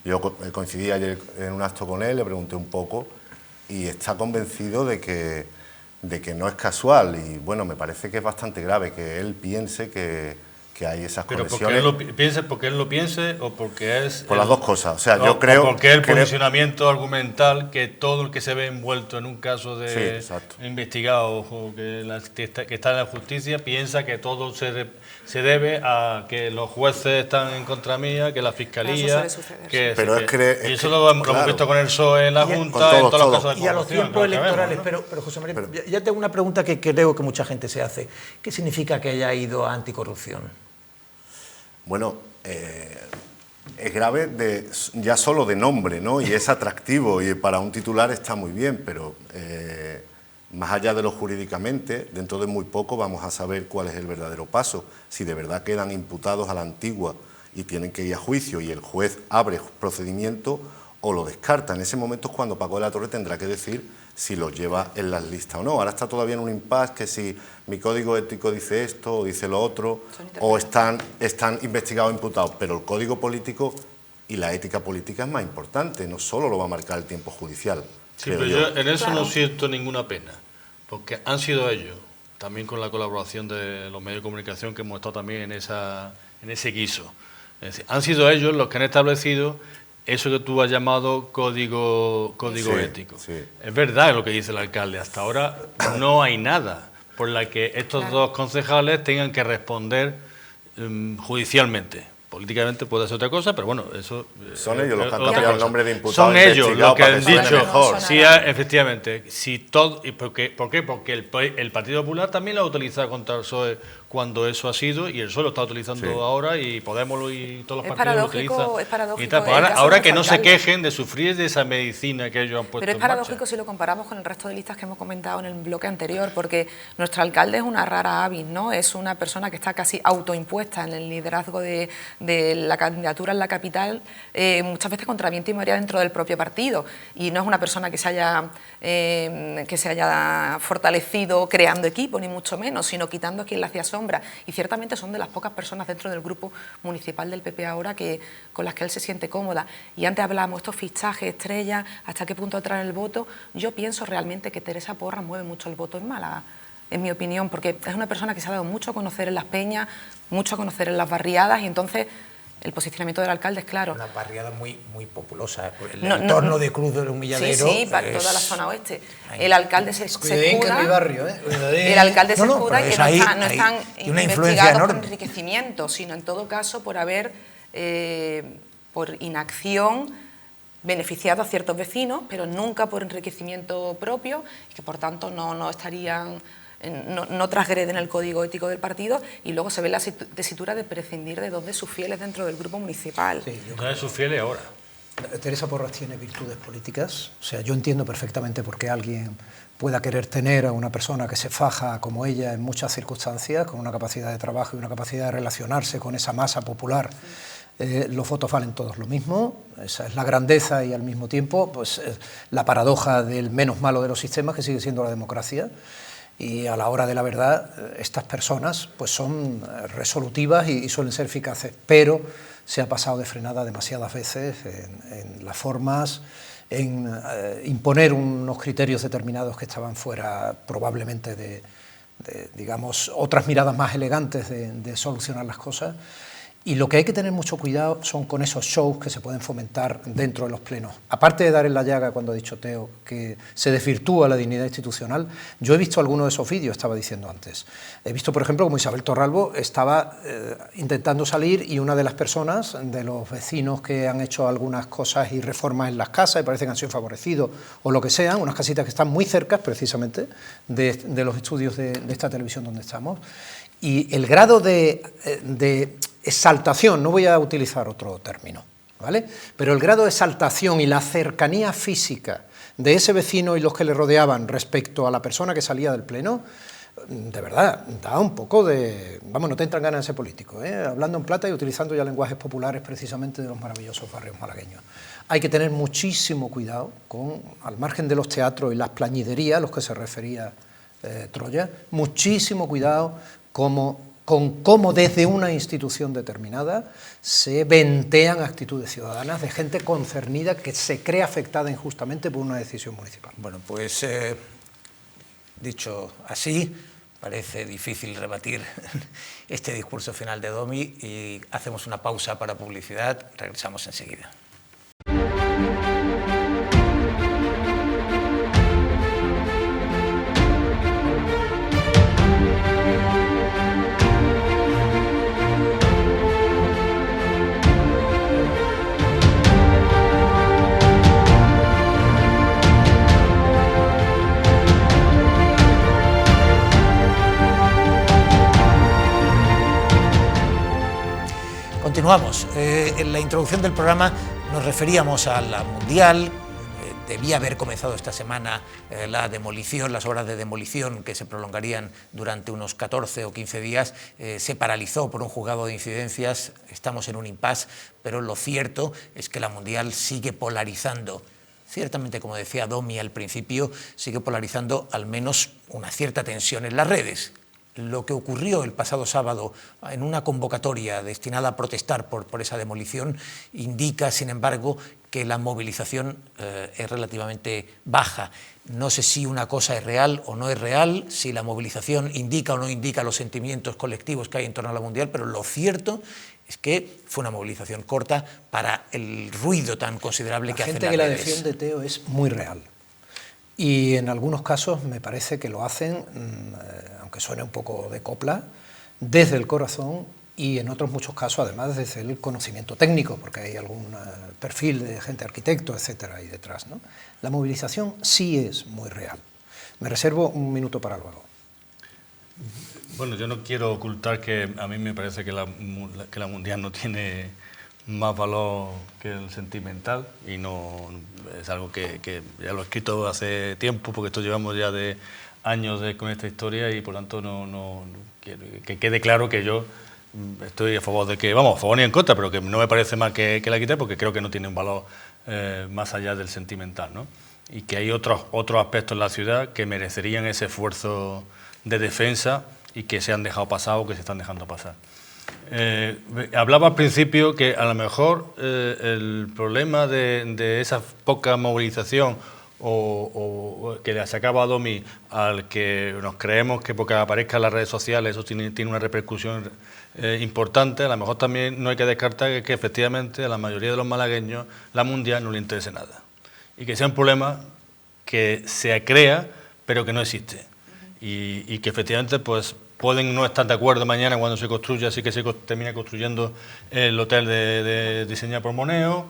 Yo coincidí ayer en un acto con él, le pregunté un poco y está convencido de que no es casual y bueno, me parece que es bastante grave que él piense que que hay esas Pero conexiones. porque él lo piense o porque es... Por las dos cosas. O sea, yo creo... O porque el posicionamiento argumental que todo el que se ve envuelto en un caso de investigado o que está en la justicia piensa que todo se debe a que los jueces están en contra mía, que la fiscalía... y eso lo hemos visto con el PSOE en la Junta, en todos los casos de corrupción. Y a los tiempos electorales, ¿no? pero José María, ya tengo una pregunta que creo que mucha gente se hace. ¿Qué significa que haya ido a anticorrupción? Bueno, es grave ya solo de nombre, ¿no? Y es atractivo y para un titular está muy bien, pero más allá de lo jurídicamente, dentro de muy poco vamos a saber cuál es el verdadero paso, si de verdad quedan imputados a la antigua y tienen que ir a juicio y el juez abre procedimiento o lo descarta. En ese momento es cuando Paco de la Torre tendrá que decir si los lleva en las listas o no. Ahora está todavía en un impasse que si mi código ético dice esto o dice lo otro, o están investigados e imputados, pero el código político y la ética política es más importante, no solo lo va a marcar el tiempo judicial. Sí, pero yo en eso no siento ninguna pena, porque han sido ellos, también con la colaboración de los medios de comunicación que hemos estado también en ese guiso. Es decir, han sido ellos los que han establecido eso que tú has llamado código ético. Sí. Es verdad lo que dice el alcalde, hasta ahora no hay nada por la que estos dos concejales tengan que responder judicialmente. Políticamente puede ser otra cosa, pero bueno, eso... Son ellos los que han cambiado el nombre de imputado. Son ellos los que han dicho, sí, efectivamente, si todo, ¿y por qué? Porque el Partido Popular también lo ha utilizado contra el PSOE cuando eso ha sido, y el PSOE lo está utilizando ahora, y Podemos y todos los partidos lo utilizan. Es paradójico. Y tal, pues ahora que no se quejen de sufrir de esa medicina que ellos han puesto en marcha. Pero es paradójico si lo comparamos con el resto de listas que hemos comentado en el bloque anterior, porque nuestro alcalde es una rara avis, ¿no? Es una persona que está casi autoimpuesta en el liderazgo de la candidatura en la capital, muchas veces contra viento y marea dentro del propio partido, y no es una persona que se haya fortalecido creando equipo, ni mucho menos, sino quitando a quien le hacía sombra, y ciertamente son de las pocas personas dentro del grupo municipal del PP ahora con las que él se siente cómoda. Y antes hablábamos estos fichajes, estrellas, hasta qué punto atraen el voto. Yo pienso realmente que Teresa Porras mueve mucho el voto en Málaga, en mi opinión, porque es una persona que se ha dado mucho a conocer en las peñas, mucho a conocer en las barriadas, y entonces el posicionamiento del alcalde es claro. Una barriada muy populosa. El entorno de Cruz del Humilladero. Sí, para toda la zona oeste. El alcalde se escuda. En mi barrio, El alcalde se escuda y que no están investigados por enriquecimiento, sino en todo caso por haber, por inacción, beneficiado a ciertos vecinos, pero nunca por enriquecimiento propio, y que por tanto no estarían... No transgreden el código ético del partido, y luego se ve la tesitura de prescindir de dos de sus fieles dentro del grupo municipal. Sí, una de sus fieles ahora. Teresa Porras tiene virtudes políticas, o sea, yo entiendo perfectamente por qué alguien pueda querer tener a una persona que se faja como ella en muchas circunstancias, con una capacidad de trabajo y una capacidad de relacionarse con esa masa popular. Los votos valen todos lo mismo, esa es la grandeza y al mismo tiempo pues, la paradoja del menos malo de los sistemas, que sigue siendo la democracia. Y a la hora de la verdad, estas personas pues son resolutivas y suelen ser eficaces, pero se ha pasado de frenada demasiadas veces en las formas, en imponer unos criterios determinados que estaban fuera probablemente de digamos, otras miradas más elegantes de solucionar las cosas. Y lo que hay que tener mucho cuidado son con esos shows que se pueden fomentar dentro de los plenos. Aparte de dar en la llaga, cuando ha dicho Teo, que se desvirtúa la dignidad institucional, yo he visto algunos de esos vídeos, estaba diciendo antes. He visto, por ejemplo, como Isabel Torralbo estaba intentando salir, y una de las personas, de los vecinos que han hecho algunas cosas y reformas en las casas y parece que han sido favorecidos o lo que sean, unas casitas que están muy cerca precisamente de los estudios de esta televisión donde estamos, y el grado de exaltación, no voy a utilizar otro término, ¿vale? Pero el grado de exaltación y la cercanía física de ese vecino y los que le rodeaban respecto a la persona que salía del pleno, de verdad, da un poco de... Vamos, no te entran ganas de ser político, ¿eh? Hablando en plata y utilizando ya lenguajes populares precisamente de los maravillosos barrios malagueños. Hay que tener muchísimo cuidado con, al margen de los teatros y las plañiderías a los que se refería Troya, muchísimo cuidado con cómo desde una institución determinada se ventean actitudes ciudadanas de gente concernida que se cree afectada injustamente por una decisión municipal. Bueno, pues dicho así, Parece difícil rebatir este discurso final de Domi y hacemos una pausa para publicidad. Regresamos enseguida. Continuamos. En la introducción del programa nos referíamos a la Mundial. Debía haber comenzado esta semana la demolición, las obras de demolición que se prolongarían durante unos 14 o 15 días. Se paralizó por un juzgado de incidencias. Estamos en un impasse, pero lo cierto es que la Mundial sigue polarizando. Ciertamente, como decía Domi al principio, sigue polarizando al menos una cierta tensión en las redes. Lo que ocurrió el pasado sábado en una convocatoria destinada a protestar por esa demolición indica, sin embargo, que la movilización es relativamente baja. No sé si una cosa es real o no es real, si la movilización indica o no indica los sentimientos colectivos que hay en torno a la Mundial, pero lo cierto es que fue una movilización corta para el ruido tan considerable que hacen las redes. La gente que la defiende, Teo, es muy real. Y en algunos casos me parece que lo hacen, aunque suene un poco de copla, desde el corazón, y en otros muchos casos además desde el conocimiento técnico, porque hay algún perfil de gente arquitecto, etcétera, ahí detrás, ¿no? La movilización sí es muy real. Me reservo un minuto para luego. Bueno, yo no quiero ocultar que a mí me parece que la Mundial no tiene más valor que el sentimental, y no es algo que ya lo he escrito hace tiempo, porque esto llevamos ya de años con esta historia, y por tanto que quede claro que yo estoy a favor de que, vamos, a favor ni en contra, pero que no me parece mal que la quite, porque creo que no tiene un valor más allá del sentimental, ¿no? Y que hay otros aspectos en la ciudad que merecerían ese esfuerzo de defensa y que se han dejado pasar o que se están dejando pasar. Hablaba al principio que a lo mejor el problema de esa poca movilización o que le achacaba a Domi al que nos creemos que porque aparezca en las redes sociales eso tiene una repercusión importante, a lo mejor también no hay que descartar que efectivamente a la mayoría de los malagueños la Mundial no le interese nada y que sea un problema que se crea pero que no existe y que efectivamente pues pueden no estar de acuerdo mañana cuando se construya, así que se termina construyendo el hotel de diseñado por Moneo,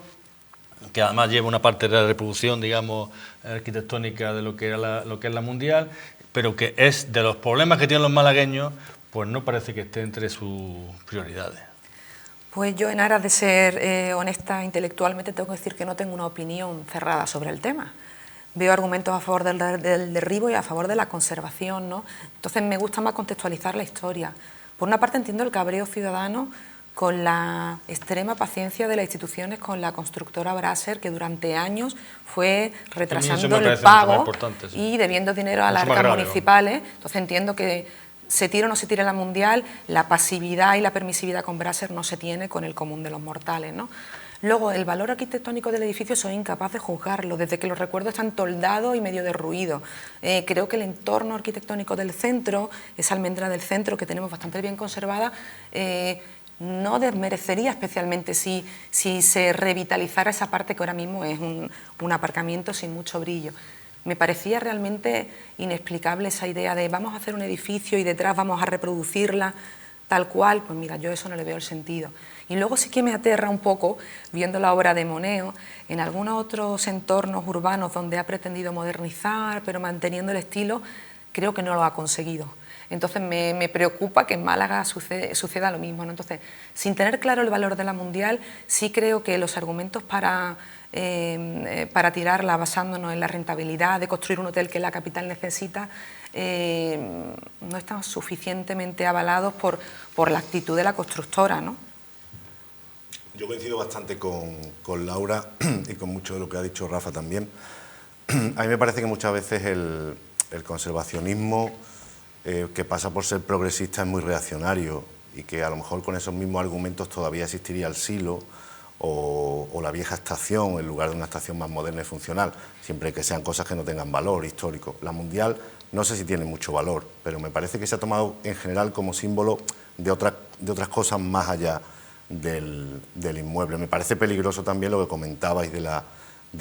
que además lleva una parte de la reproducción, digamos, arquitectónica de lo que es la Mundial, pero que es de los problemas que tienen los malagueños, pues no parece que esté entre sus prioridades. Pues yo, en aras de ser honesta intelectualmente, tengo que decir que no tengo una opinión cerrada sobre el tema. Veo argumentos a favor del derribo y a favor de la conservación, ¿no? Entonces me gusta más contextualizar la historia. Por una parte entiendo el cabreo ciudadano con la extrema paciencia de las instituciones con la constructora Brasser, que durante años fue retrasando el pago y debiendo dinero a las arcas municipales. Entonces entiendo que se tire o no se tire la Mundial, la pasividad y la permisividad con Brasser no se tiene con el común de los mortales, ¿no? Luego, el valor arquitectónico del edificio soy incapaz de juzgarlo, desde que los recuerdo están toldados y medio derruidos. Creo que el entorno arquitectónico del centro, esa almendra del centro que tenemos bastante bien conservada, no desmerecería especialmente si se revitalizara esa parte que ahora mismo es un aparcamiento sin mucho brillo. Me parecía realmente inexplicable esa idea de vamos a hacer un edificio y detrás vamos a reproducirla tal cual. Pues mira, yo eso no le veo el sentido. Y luego sí que me aterra un poco, viendo la obra de Moneo, en algunos otros entornos urbanos donde ha pretendido modernizar, pero manteniendo el estilo, creo que no lo ha conseguido. Entonces me preocupa que en Málaga suceda lo mismo, ¿no? Entonces, sin tener claro el valor de la Mundial, sí creo que los argumentos para tirarla basándonos en la rentabilidad de construir un hotel que la capital necesita, no están suficientemente avalados por la actitud de la constructora, ¿no? Yo coincido bastante con Laura y con mucho de lo que ha dicho Rafa también. A mí me parece que muchas veces el conservacionismo que pasa por ser progresista es muy reaccionario y que a lo mejor con esos mismos argumentos todavía existiría el silo o la vieja estación en lugar de una estación más moderna y funcional, siempre que sean cosas que no tengan valor histórico. La Mundial no sé si tiene mucho valor, pero me parece que se ha tomado en general como símbolo de otras cosas más allá del inmueble. Me parece peligroso también lo que comentabais de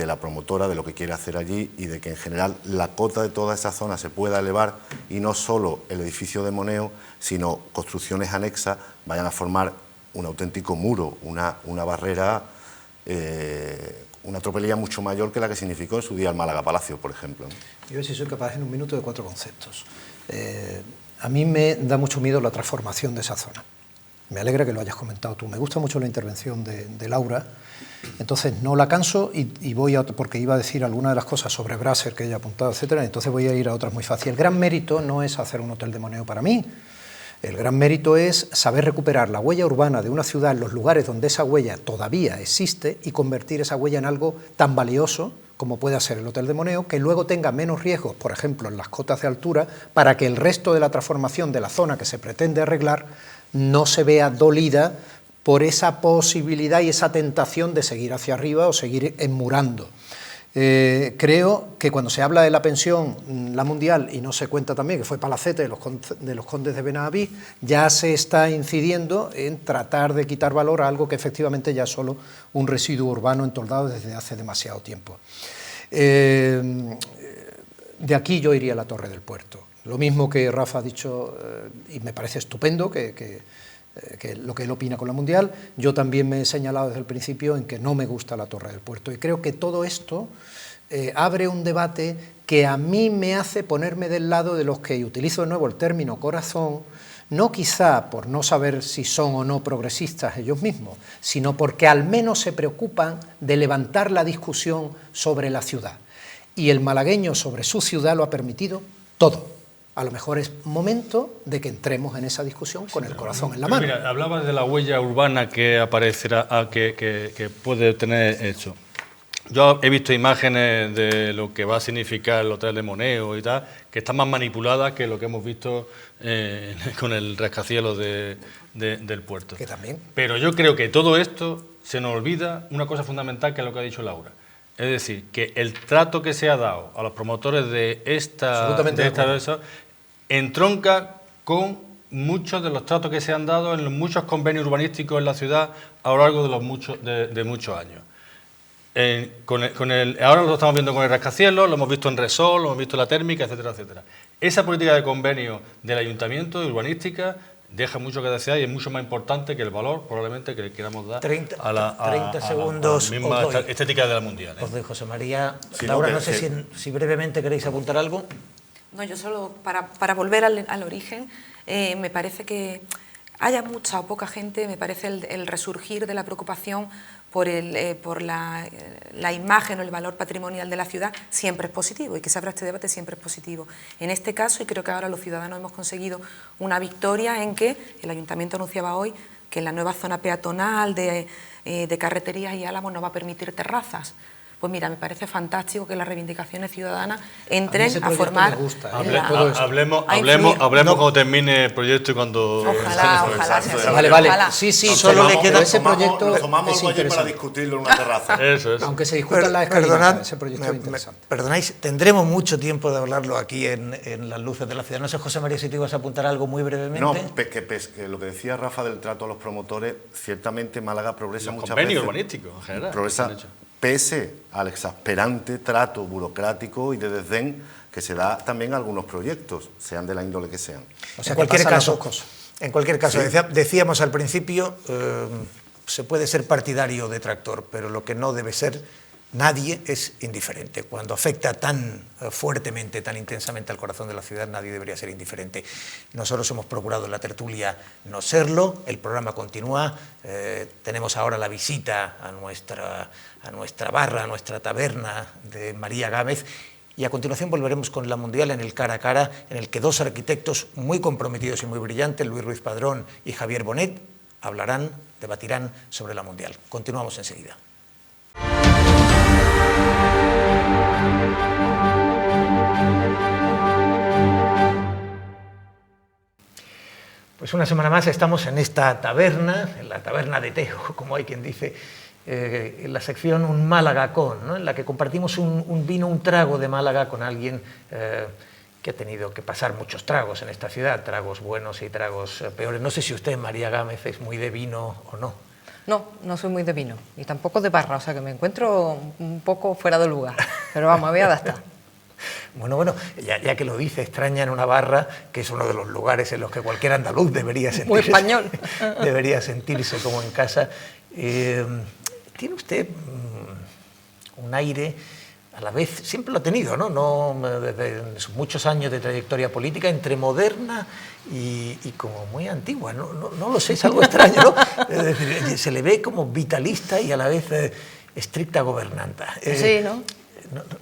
la promotora, de lo que quiere hacer allí y de que en general la cota de toda esa zona se pueda elevar y no solo el edificio de Moneo, sino construcciones anexas vayan a formar un auténtico muro, una barrera, una tropelía mucho mayor que la que significó en su día el Málaga Palacio, por ejemplo. Yo a ver si soy capaz en un minuto de 4 conceptos. A mí me da mucho miedo la transformación de esa zona. Me alegra que lo hayas comentado tú. Me gusta mucho la intervención de Laura, entonces no la canso y voy a, porque iba a decir algunas de las cosas sobre Brasser que ella ha apuntado, etcétera, entonces voy a ir a otras muy fácil. El gran mérito no es hacer un hotel de Moneo para mí, el gran mérito es saber recuperar la huella urbana de una ciudad en los lugares donde esa huella todavía existe y convertir esa huella en algo tan valioso como puede ser el Hotel de Moneo, que luego tenga menos riesgos, por ejemplo, en las cotas de altura, para que el resto de la transformación de la zona que se pretende arreglar no se vea dolida por esa posibilidad y esa tentación de seguir hacia arriba o seguir enmurando. Creo que cuando se habla de la pensión, la mundial, y no se cuenta también que fue palacete de los condes de Benavís, ya se está incidiendo en tratar de quitar valor a algo que efectivamente ya es solo un residuo urbano entoldado desde hace demasiado tiempo. De aquí yo iría a la Torre del Puerto. Lo mismo que Rafa ha dicho, y me parece estupendo que lo que él opina con la mundial, yo también me he señalado desde el principio en que no me gusta la Torre del Puerto, y creo que todo esto abre un debate que a mí me hace ponerme del lado de los que, y utilizo de nuevo el término corazón, no quizá por no saber si son o no progresistas ellos mismos, sino porque al menos se preocupan de levantar la discusión sobre la ciudad, y el malagueño sobre su ciudad lo ha permitido todo. A lo mejor es momento de que entremos en esa discusión con el corazón en la mano. Mira, hablabas de la huella urbana que aparecerá, que puede tener eso. Yo he visto imágenes de lo que va a significar el Hotel de Moneo y tal, que están más manipuladas que lo que hemos visto con el rascacielos del puerto. Que también. Pero yo creo que todo esto se nos olvida una cosa fundamental, que es lo que ha dicho Laura. Es decir, que el trato que se ha dado a los promotores de esta entronca con muchos de los tratos que se han dado en los muchos convenios urbanísticos en la ciudad a lo largo de muchos años. Ahora lo estamos viendo con el rascacielos, lo hemos visto en Resol, lo hemos visto en la térmica, etcétera, etcétera. Esa política de convenio del ayuntamiento de urbanística deja mucho que desear y es mucho más importante que el valor probablemente que le queramos dar a la misma estética de la mundial. Os doy, José María. Sí, Laura, no sé si brevemente queréis apuntar algo. No, yo solo para volver al origen, me parece que haya mucha o poca gente, me parece el resurgir de la preocupación por la imagen o el valor patrimonial de la ciudad siempre es positivo, y que se abra este debate siempre es positivo. En este caso, y creo que ahora los ciudadanos hemos conseguido una victoria en que el Ayuntamiento anunciaba hoy que en la nueva zona peatonal de Carreterías y Álamos no va a permitir terrazas. Pues mira, me parece fantástico que las reivindicaciones ciudadanas entren a formar... Hablemos cuando termine el proyecto y cuando... Ojalá. Vale. Ojalá. Sí, solo le queda ese proyecto. Nos tomamos algo allí para discutirlo en una terraza. Eso. Aunque se discuta en la escalinata, ese proyecto es interesante. Perdonáis, tendremos mucho tiempo de hablarlo aquí en las luces de la ciudad. No sé, José María, si te ibas a apuntar algo muy brevemente. No, que lo que decía Rafa del trato a los promotores, ciertamente Málaga progresa muchas veces. Convenio urbanístico, en general. Progresa pese al exasperante trato burocrático y de desdén que se da también a algunos proyectos, sean de la índole que sean. O sea, en cualquier caso, Sí. decíamos al principio, se puede ser partidario o detractor, pero lo que no debe ser nadie es indiferente. Cuando afecta tan fuertemente, tan intensamente al corazón de la ciudad, nadie debería ser indiferente. Nosotros hemos procurado en la tertulia no serlo, el programa continúa, tenemos ahora la visita a nuestra barra, a nuestra taberna de María Gámez, y a continuación volveremos con la mundial en el cara a cara, en el que dos arquitectos muy comprometidos y muy brillantes, Luis Ruiz Padrón y Javier Bonet, debatirán sobre la mundial. Continuamos enseguida. Pues una semana más estamos en esta taberna, en la taberna de Teo, como hay quien dice, en la sección Un Málaga con, ¿no? En la que compartimos un vino, un trago de Málaga con alguien que ha tenido que pasar muchos tragos en esta ciudad, tragos buenos y tragos peores. No sé si usted, María Gámez, es muy de vino o no. No, no soy muy de vino, y tampoco de barra, o sea que me encuentro un poco fuera de lugar, pero vamos, me voy a adaptar. Bueno, ya que lo dice, extraña en una barra, que es uno de los lugares en los que cualquier andaluz debería sentirse. Muy español. Debería sentirse como en casa. Tiene usted un aire, a la vez, siempre lo ha tenido, ¿no? Desde sus muchos años de trayectoria política, entre moderna y como muy antigua. No lo sé, es algo extraño, ¿no? Es decir, se le ve como vitalista y a la vez estricta gobernanta. Sí, ¿no?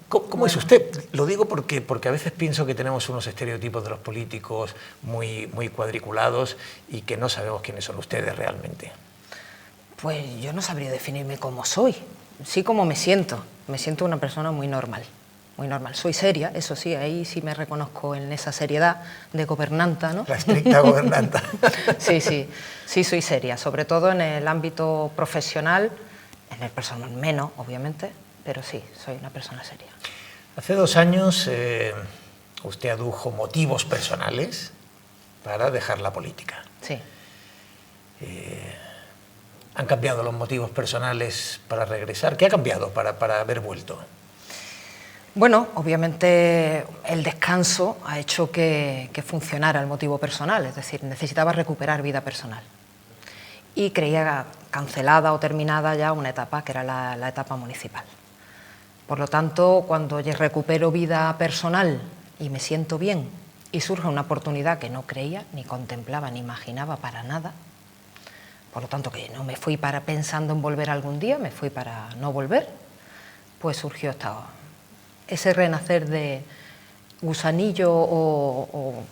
¿Cómo es usted? Lo digo porque a veces pienso que tenemos unos estereotipos de los políticos muy cuadriculados y que no sabemos quiénes son ustedes realmente. Pues yo no sabría definirme como soy, sí como me siento. Me siento una persona muy normal, muy normal. Soy seria, eso sí, ahí sí me reconozco en esa seriedad de gobernanta, ¿no? La estricta gobernanta. Sí, soy seria, sobre todo en el ámbito profesional, en el personal menos, obviamente, pero sí, soy una persona seria. Hace 2 años usted adujo motivos personales para dejar la política. Sí. ¿Han cambiado los motivos personales para regresar? ¿Qué ha cambiado para haber vuelto? Bueno, obviamente el descanso ha hecho que funcionara el motivo personal, es decir, necesitaba recuperar vida personal. Y creía cancelada o terminada ya una etapa, que era la etapa municipal. Por lo tanto, cuando recupero vida personal y me siento bien y surge una oportunidad que no creía, ni contemplaba, ni imaginaba para nada, por lo tanto que no me fui pensando en volver algún día, me fui para no volver, pues surgió ese renacer de gusanillo o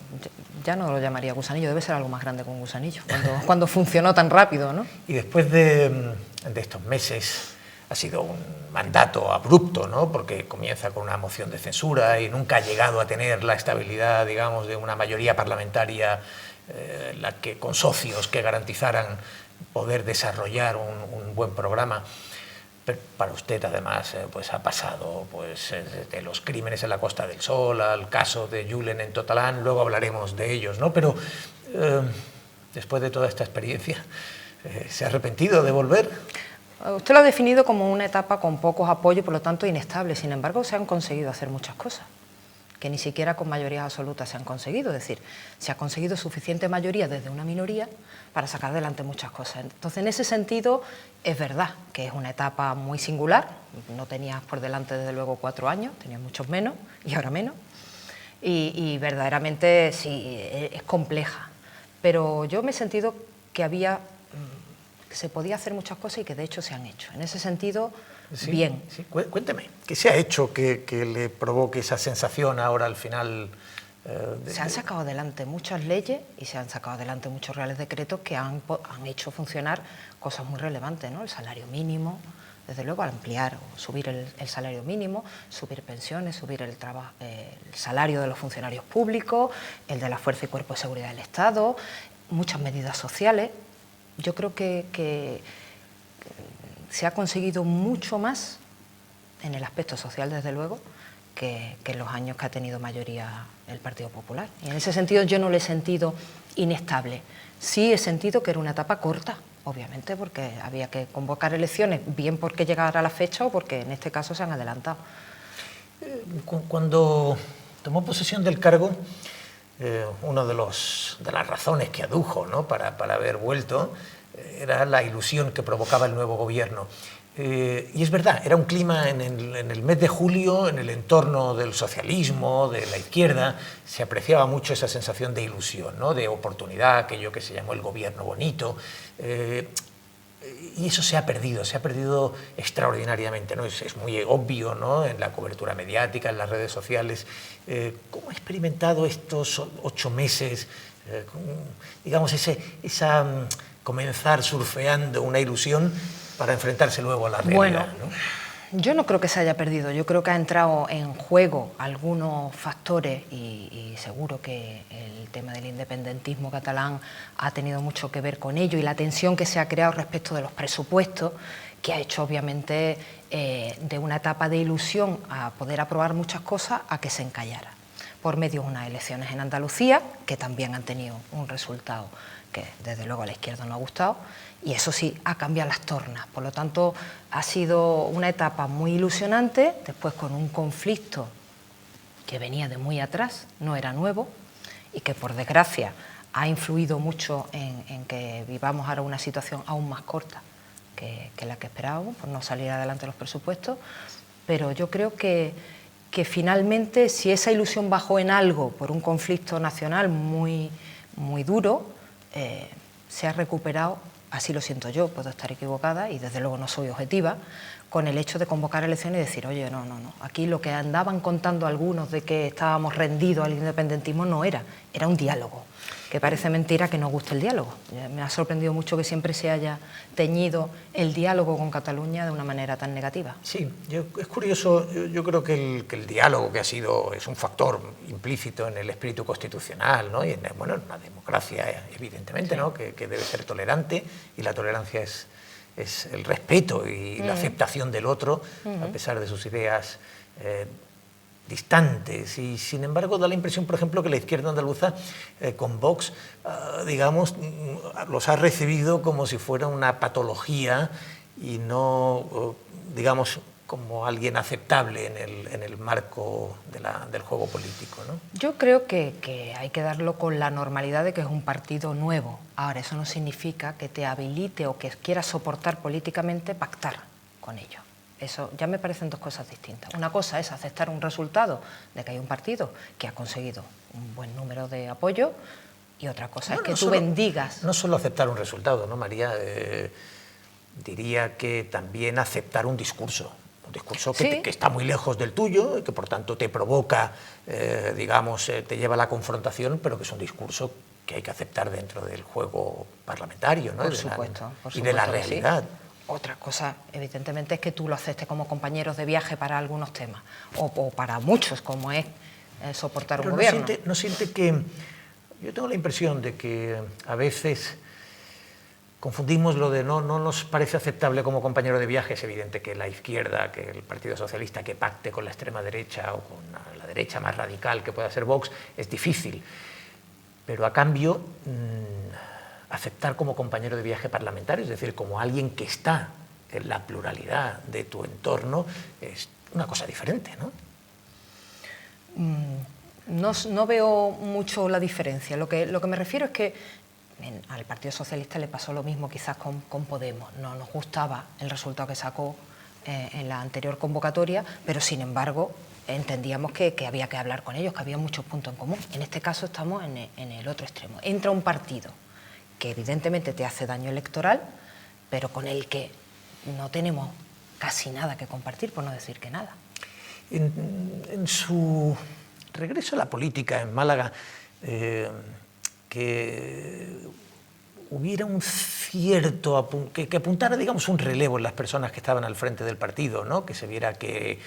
ya no lo llamaría gusanillo, debe ser algo más grande que un gusanillo, cuando funcionó tan rápido, ¿no? Y después de estos meses ha sido un mandato abrupto, ¿no? Porque comienza con una moción de censura y nunca ha llegado a tener la estabilidad, digamos, de una mayoría parlamentaria con socios que garantizaran poder desarrollar un buen programa. Pero para usted, además, pues ha pasado de los crímenes en la Costa del Sol al caso de Julen en Totalán, luego hablaremos de ellos, ¿no? Pero después de toda esta experiencia, ¿se ha arrepentido de volver? Usted lo ha definido como una etapa con pocos apoyos, por lo tanto inestable. Sin embargo, se han conseguido hacer muchas cosas que ni siquiera con mayorías absolutas se han conseguido. Es decir, se ha conseguido suficiente mayoría desde una minoría para sacar adelante muchas cosas. Entonces, en ese sentido, es verdad que es una etapa muy singular. No tenías por delante, desde luego, 4 años, tenías muchos menos y ahora menos. Y verdaderamente sí, es compleja. Pero yo me he sentido que se podía hacer muchas cosas y que de hecho se han hecho. En ese sentido, sí, bien. Sí. Cuénteme, ¿qué se ha hecho que le provoque esa sensación ahora al final? Se han sacado adelante muchas leyes y se han sacado adelante muchos reales decretos que han hecho funcionar cosas muy relevantes, ¿no? El salario mínimo, desde luego, al ampliar o subir el salario mínimo, subir pensiones, subir el salario de los funcionarios públicos, el de la Fuerza y Cuerpo de Seguridad del Estado, muchas medidas sociales. Yo creo que se ha conseguido mucho más en el aspecto social, desde luego, que en los años que ha tenido mayoría el Partido Popular. Y en ese sentido yo no le he sentido inestable. Sí he sentido que era una etapa corta, obviamente, porque había que convocar elecciones, bien porque llegara la fecha o porque en este caso se han adelantado. Cuando tomó posesión del cargo, una de las razones que adujo, ¿no?, para haber vuelto era la ilusión que provocaba el nuevo gobierno. Y es verdad, era un clima en el mes de julio, en el entorno del socialismo, de la izquierda, se apreciaba mucho esa sensación de ilusión, ¿no?, de oportunidad, aquello que se llamó el gobierno bonito. Y eso se ha perdido extraordinariamente, ¿no? Es muy obvio, ¿no?, en la cobertura mediática, en las redes sociales. ¿Cómo ha experimentado estos 8 meses, digamos, comenzar surfeando una ilusión para enfrentarse luego a la realidad? Bueno, ¿no? Yo no creo que se haya perdido, yo creo que ha entrado en juego algunos factores y seguro que el tema del independentismo catalán ha tenido mucho que ver con ello y la tensión que se ha creado respecto de los presupuestos, que ha hecho obviamente de una etapa de ilusión a poder aprobar muchas cosas a que se encallara. por medio de unas elecciones en Andalucía, que también han tenido un resultado que desde luego a la izquierda no ha gustado, y eso sí, ha cambiado las tornas. Por lo tanto, ha sido una etapa muy ilusionante, después con un conflicto que venía de muy atrás, no era nuevo, y que por desgracia ha influido mucho en que vivamos ahora una situación aún más corta que la que esperábamos, por no salir adelante los presupuestos, pero yo creo que finalmente, si esa ilusión bajó en algo por un conflicto nacional muy duro, se ha recuperado, así lo siento yo, puedo estar equivocada y desde luego no soy objetiva, con el hecho de convocar elecciones y decir, oye, no, aquí lo que andaban contando algunos de que estábamos rendidos al independentismo no era un diálogo, que parece mentira que nos guste el diálogo. Me ha sorprendido mucho que siempre se haya teñido el diálogo con Cataluña de una manera tan negativa. Sí, es curioso, yo creo que el diálogo que es un factor implícito en el espíritu constitucional, ¿no? Y en una democracia, evidentemente, ¿no? que debe ser tolerante, y la tolerancia es el respeto y la aceptación del otro, a pesar de sus ideas distantes, y sin embargo da la impresión, por ejemplo, que la izquierda andaluza con Vox, digamos, los ha recibido como si fuera una patología y no, digamos, como alguien aceptable en el marco del juego político, ¿no? Yo creo que hay que darlo con la normalidad de que es un partido nuevo. Ahora, eso no significa que te habilite o que quieras soportar políticamente pactar con ellos. Eso ya me parecen dos cosas distintas. Una cosa es aceptar un resultado de que hay un partido que ha conseguido un buen número de apoyos, y otra cosa es que tú bendigas. No solo aceptar un resultado, ¿no, María? Diría que también aceptar un discurso que está muy lejos del tuyo y que por tanto te provoca, digamos, te lleva a la confrontación, pero que es un discurso que hay que aceptar dentro del juego parlamentario, ¿no? Por supuesto, y de la realidad. Sí. Otra cosa, evidentemente, es que tú lo aceptes como compañeros de viaje para algunos temas, o para muchos, como es soportar un gobierno. ¿No siente que...? Yo tengo la impresión de que a veces confundimos lo de no nos parece aceptable como compañero de viaje. Es evidente que la izquierda, que el Partido Socialista, que pacte con la extrema derecha o con la derecha más radical que pueda ser Vox, es difícil. Pero a cambio, aceptar como compañero de viaje parlamentario, es decir, como alguien que está en la pluralidad de tu entorno, es una cosa diferente, ¿no? No veo mucho la diferencia. Lo que me refiero es que al Partido Socialista le pasó lo mismo quizás con Podemos. No nos gustaba el resultado que sacó en la anterior convocatoria, pero sin embargo entendíamos que había que hablar con ellos, que había muchos puntos en común. En este caso estamos en el otro extremo. Entra un partido que evidentemente te hace daño electoral, pero con el que no tenemos casi nada que compartir, por no decir que nada. En su regreso a la política en Málaga, que hubiera un cierto, que apuntara, digamos, un relevo en las personas que estaban al frente del partido, ¿no? Que se viera que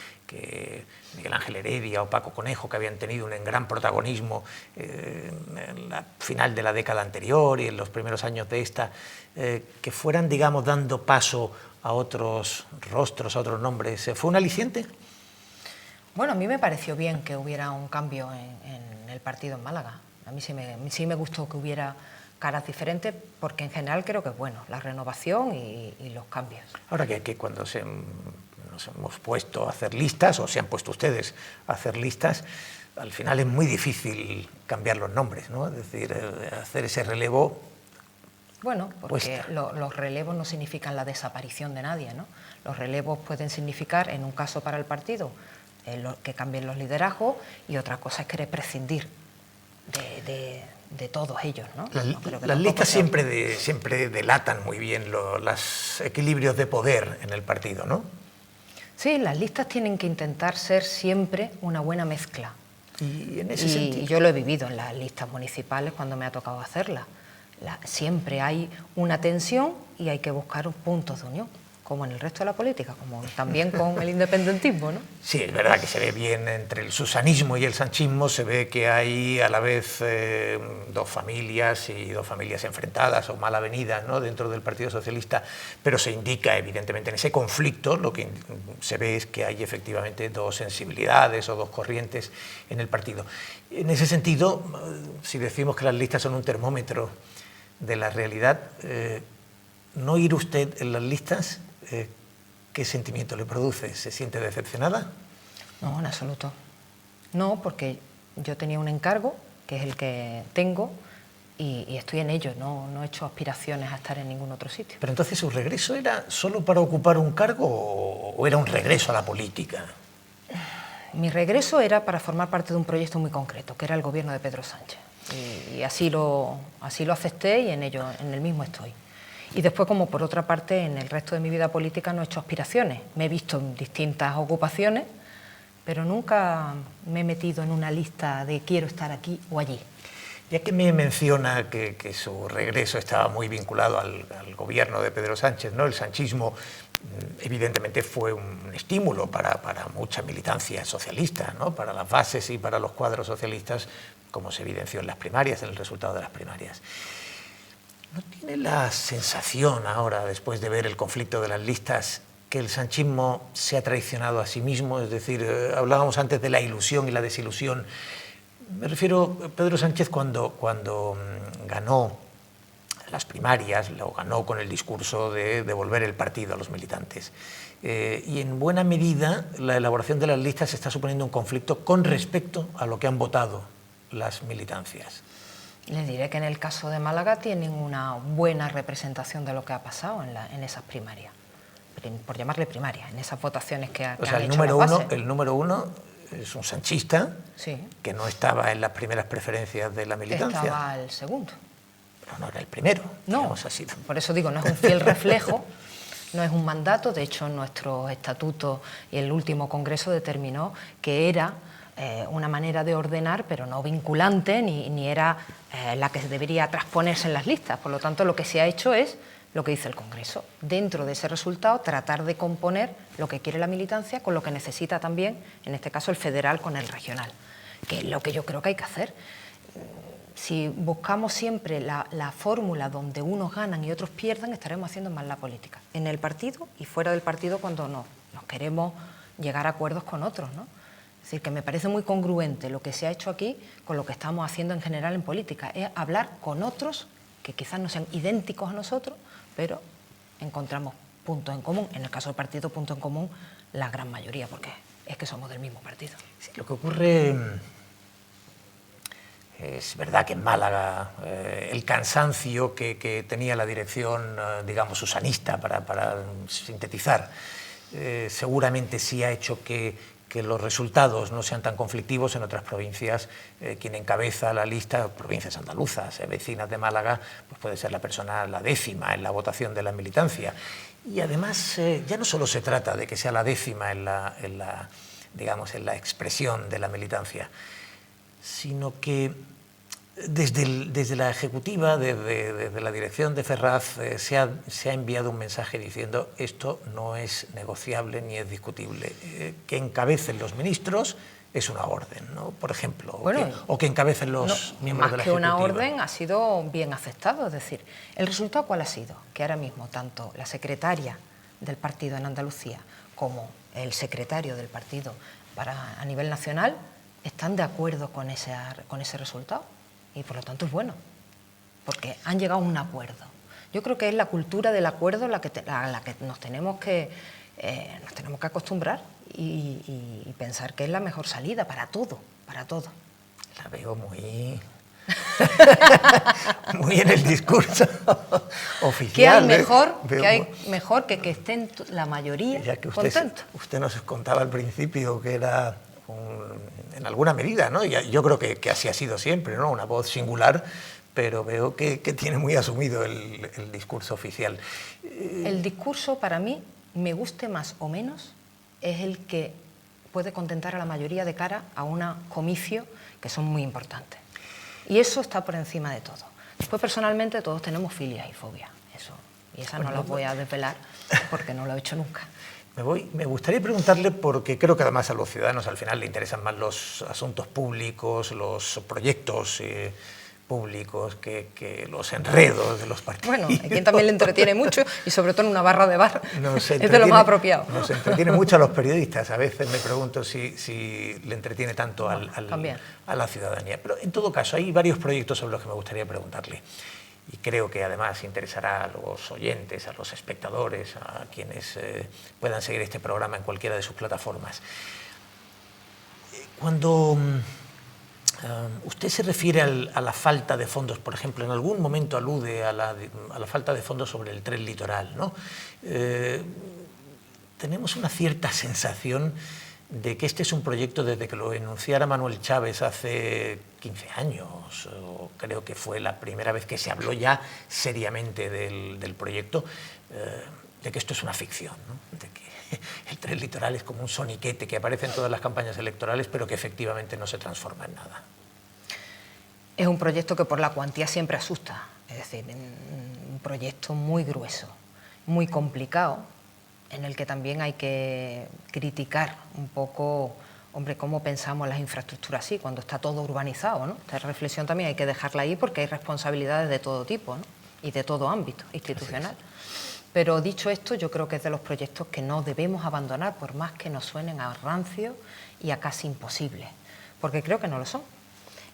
Miguel Ángel Heredia o Paco Conejo, que habían tenido un gran protagonismo en la final de la década anterior y en los primeros años de esta, que fueran, digamos, dando paso a otros rostros, a otros nombres. ¿Fue un aliciente? Bueno, a mí me pareció bien que hubiera un cambio en el partido en Málaga. A mí sí me gustó que hubiera caras diferentes, porque en general creo que es bueno la renovación y los cambios. Ahora que cuando nos hemos puesto a hacer listas, o se han puesto ustedes a hacer listas, al final es muy difícil cambiar los nombres, ¿no? Es decir, hacer ese relevo. Bueno, porque los relevos no significan la desaparición de nadie, ¿no? Los relevos pueden significar, en un caso para el partido, que cambien los liderazgos, y otra cosa es querer prescindir de todos ellos, ¿no? Las listas siempre delatan muy bien los equilibrios de poder en el partido, ¿no? Sí, las listas tienen que intentar ser siempre una buena mezcla. Y en ese sentido, yo lo he vivido en las listas municipales cuando me ha tocado hacerlas. Siempre hay una tensión y hay que buscar puntos de unión como en el resto de la política, como también con el independentismo, ¿no? Sí, es verdad que se ve bien entre el susanismo y el sanchismo, se ve que hay a la vez dos familias y dos familias enfrentadas o mal avenidas, ¿no?, dentro del Partido Socialista, pero se indica evidentemente en ese conflicto, lo que se ve es que hay efectivamente dos sensibilidades o dos corrientes en el partido. En ese sentido, si decimos que las listas son un termómetro de la realidad, ¿no ir usted en las listas? ¿Qué sentimiento le produce? ¿Se siente decepcionada? No, en absoluto. No, porque yo tenía un encargo, que es el que tengo, y estoy en ello, no he hecho aspiraciones a estar en ningún otro sitio. Pero entonces, ¿su regreso era solo para ocupar un cargo o era un regreso a la política? Mi regreso era para formar parte de un proyecto muy concreto, que era el gobierno de Pedro Sánchez. Y así lo acepté y en el mismo estoy. Y después, como por otra parte, en el resto de mi vida política no he hecho aspiraciones. Me he visto en distintas ocupaciones, pero nunca me he metido en una lista de quiero estar aquí o allí. Ya que me menciona que su regreso estaba muy vinculado al gobierno de Pedro Sánchez, ¿no? El sanchismo evidentemente fue un estímulo para mucha militancia socialista, ¿no?, para las bases y para los cuadros socialistas, como se evidenció en las primarias, en el resultado de las primarias. ¿No tiene la sensación ahora, después de ver el conflicto de las listas, que el sanchismo se ha traicionado a sí mismo? Es decir, hablábamos antes de la ilusión y la desilusión. Me refiero a Pedro Sánchez cuando ganó las primarias, lo ganó con el discurso de devolver el partido a los militantes. Y en buena medida la elaboración de las listas está suponiendo un conflicto con respecto a lo que han votado las militancias. Les diré que en el caso de Málaga tienen una buena representación de lo que ha pasado en esas primarias, por llamarle primarias, en esas votaciones que han hecho el número uno es un sanchista, sí, que no estaba en las primeras preferencias de la militancia. Estaba el segundo. Pero no era el primero. No, así. Por eso digo, no es un fiel reflejo, no es un mandato. De hecho, nuestro estatuto y el último congreso determinó que era una manera de ordenar, pero no vinculante, ni era la que debería transponerse en las listas. Por lo tanto, lo que se ha hecho es lo que dice el Congreso. Dentro de ese resultado, tratar de componer lo que quiere la militancia con lo que necesita también, en este caso, el federal con el regional, que es lo que yo creo que hay que hacer. Si buscamos siempre la fórmula donde unos ganan y otros pierden, estaremos haciendo mal la política, en el partido y fuera del partido cuando nos queremos llegar a acuerdos con otros, ¿no? Es decir, que me parece muy congruente lo que se ha hecho aquí con lo que estamos haciendo en general en política, es hablar con otros que quizás no sean idénticos a nosotros, pero encontramos puntos en común. En el caso del partido, puntos en común la gran mayoría, porque es que somos del mismo partido. Sí, lo que ocurre... Es verdad que en Málaga el cansancio que tenía la dirección, digamos, susanista, para sintetizar, seguramente sí ha hecho que los resultados no sean tan conflictivos. En otras provincias, quien encabeza la lista, provincias andaluzas, vecinas de Málaga, pues puede ser la persona la décima en la votación de la militancia. Y además ya no solo se trata de que sea la décima en la expresión de la militancia, sino que desde la ejecutiva, desde la dirección de Ferraz, se ha enviado un mensaje diciendo esto no es negociable ni es discutible. Que encabecen los ministros es una orden, ¿no? Por ejemplo, bueno, o que encabecen los miembros de la ejecutiva. Más que una orden, ha sido bien aceptado. Es decir, ¿el resultado cuál ha sido? Que ahora mismo tanto la secretaria del partido en Andalucía como el secretario del partido a nivel nacional están de acuerdo con ese resultado. Y por lo tanto es bueno, porque han llegado a un acuerdo. Yo creo que es la cultura del acuerdo a la que nos tenemos que acostumbrar y pensar que es la mejor salida para todo, para todo. La veo muy en el discurso oficial. Que hay mejor que estén la mayoría contentos. Usted nos contaba al principio que era... en alguna medida, ¿no? Yo creo que así ha sido siempre, ¿no? Una voz singular, pero veo que tiene muy asumido el discurso oficial. El discurso, para mí, me guste más o menos, es el que puede contentar a la mayoría de cara a un comicio que son muy importantes. Y eso está por encima de todo. Después, personalmente, todos tenemos filias y fobias. Eso Y esa no la voy a desvelar porque no lo he hecho nunca. Me gustaría preguntarle, porque creo que además a los ciudadanos al final le interesan más los asuntos públicos, los proyectos públicos que los enredos de los partidos. Bueno, a quien también le entretiene mucho y sobre todo en una barra de bar es de lo más apropiado. Nos entretiene mucho a los periodistas, a veces me pregunto si le entretiene tanto a la ciudadanía. Pero en todo caso hay varios proyectos sobre los que me gustaría preguntarle. Y creo que además interesará a los oyentes, a los espectadores, a quienes puedan seguir este programa en cualquiera de sus plataformas. Cuando usted se refiere a la falta de fondos, por ejemplo, en algún momento alude a la falta de fondos sobre el tren litoral, ¿no? Tenemos una cierta sensación de que este es un proyecto desde que lo enunciara Manuel Chávez hace 15 años, o creo que fue la primera vez que se habló ya seriamente del proyecto, de que esto es una ficción, ¿no? De que el tren litoral es como un soniquete que aparece en todas las campañas electorales, pero que efectivamente no se transforma en nada. Es un proyecto que por la cuantía siempre asusta, es decir, un proyecto muy grueso, muy complicado, en el que también hay que criticar un poco, hombre, cómo pensamos las infraestructuras así, cuando está todo urbanizado, ¿no? Esta reflexión también hay que dejarla ahí porque hay responsabilidades de todo tipo, ¿no? Y de todo ámbito institucional. Pero dicho esto, yo creo que es de los proyectos que no debemos abandonar, por más que nos suenen a rancio y a casi imposibles, porque creo que no lo son.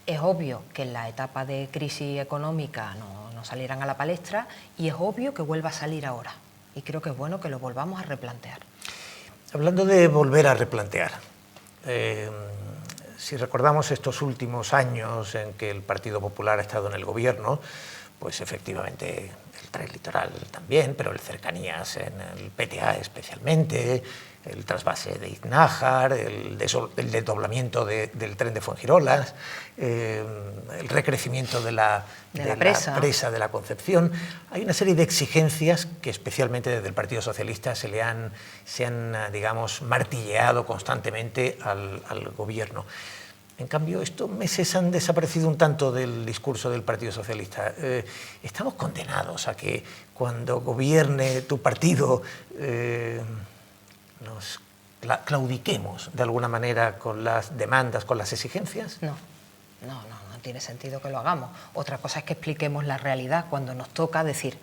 Es obvio que en la etapa de crisis económica no salieran a la palestra y es obvio que vuelva a salir ahora. Y creo que es bueno que lo volvamos a replantear. Hablando de volver a replantear, si recordamos estos últimos años en que el Partido Popular ha estado en el gobierno, pues efectivamente el tren litoral también, pero el cercanías en el PTA especialmente, el trasvase de Iznájar, el desdoblamiento del tren de Fuengirolas, el recrecimiento de la presa de la Concepción. Hay una serie de exigencias que especialmente desde el Partido Socialista se han digamos, martilleado constantemente al gobierno. En cambio, estos meses han desaparecido un tanto del discurso del Partido Socialista. Estamos condenados a que cuando gobierne tu partido nos claudiquemos de alguna manera con las demandas, con las exigencias. No tiene sentido que lo hagamos. Otra cosa es que expliquemos la realidad cuando nos toca decir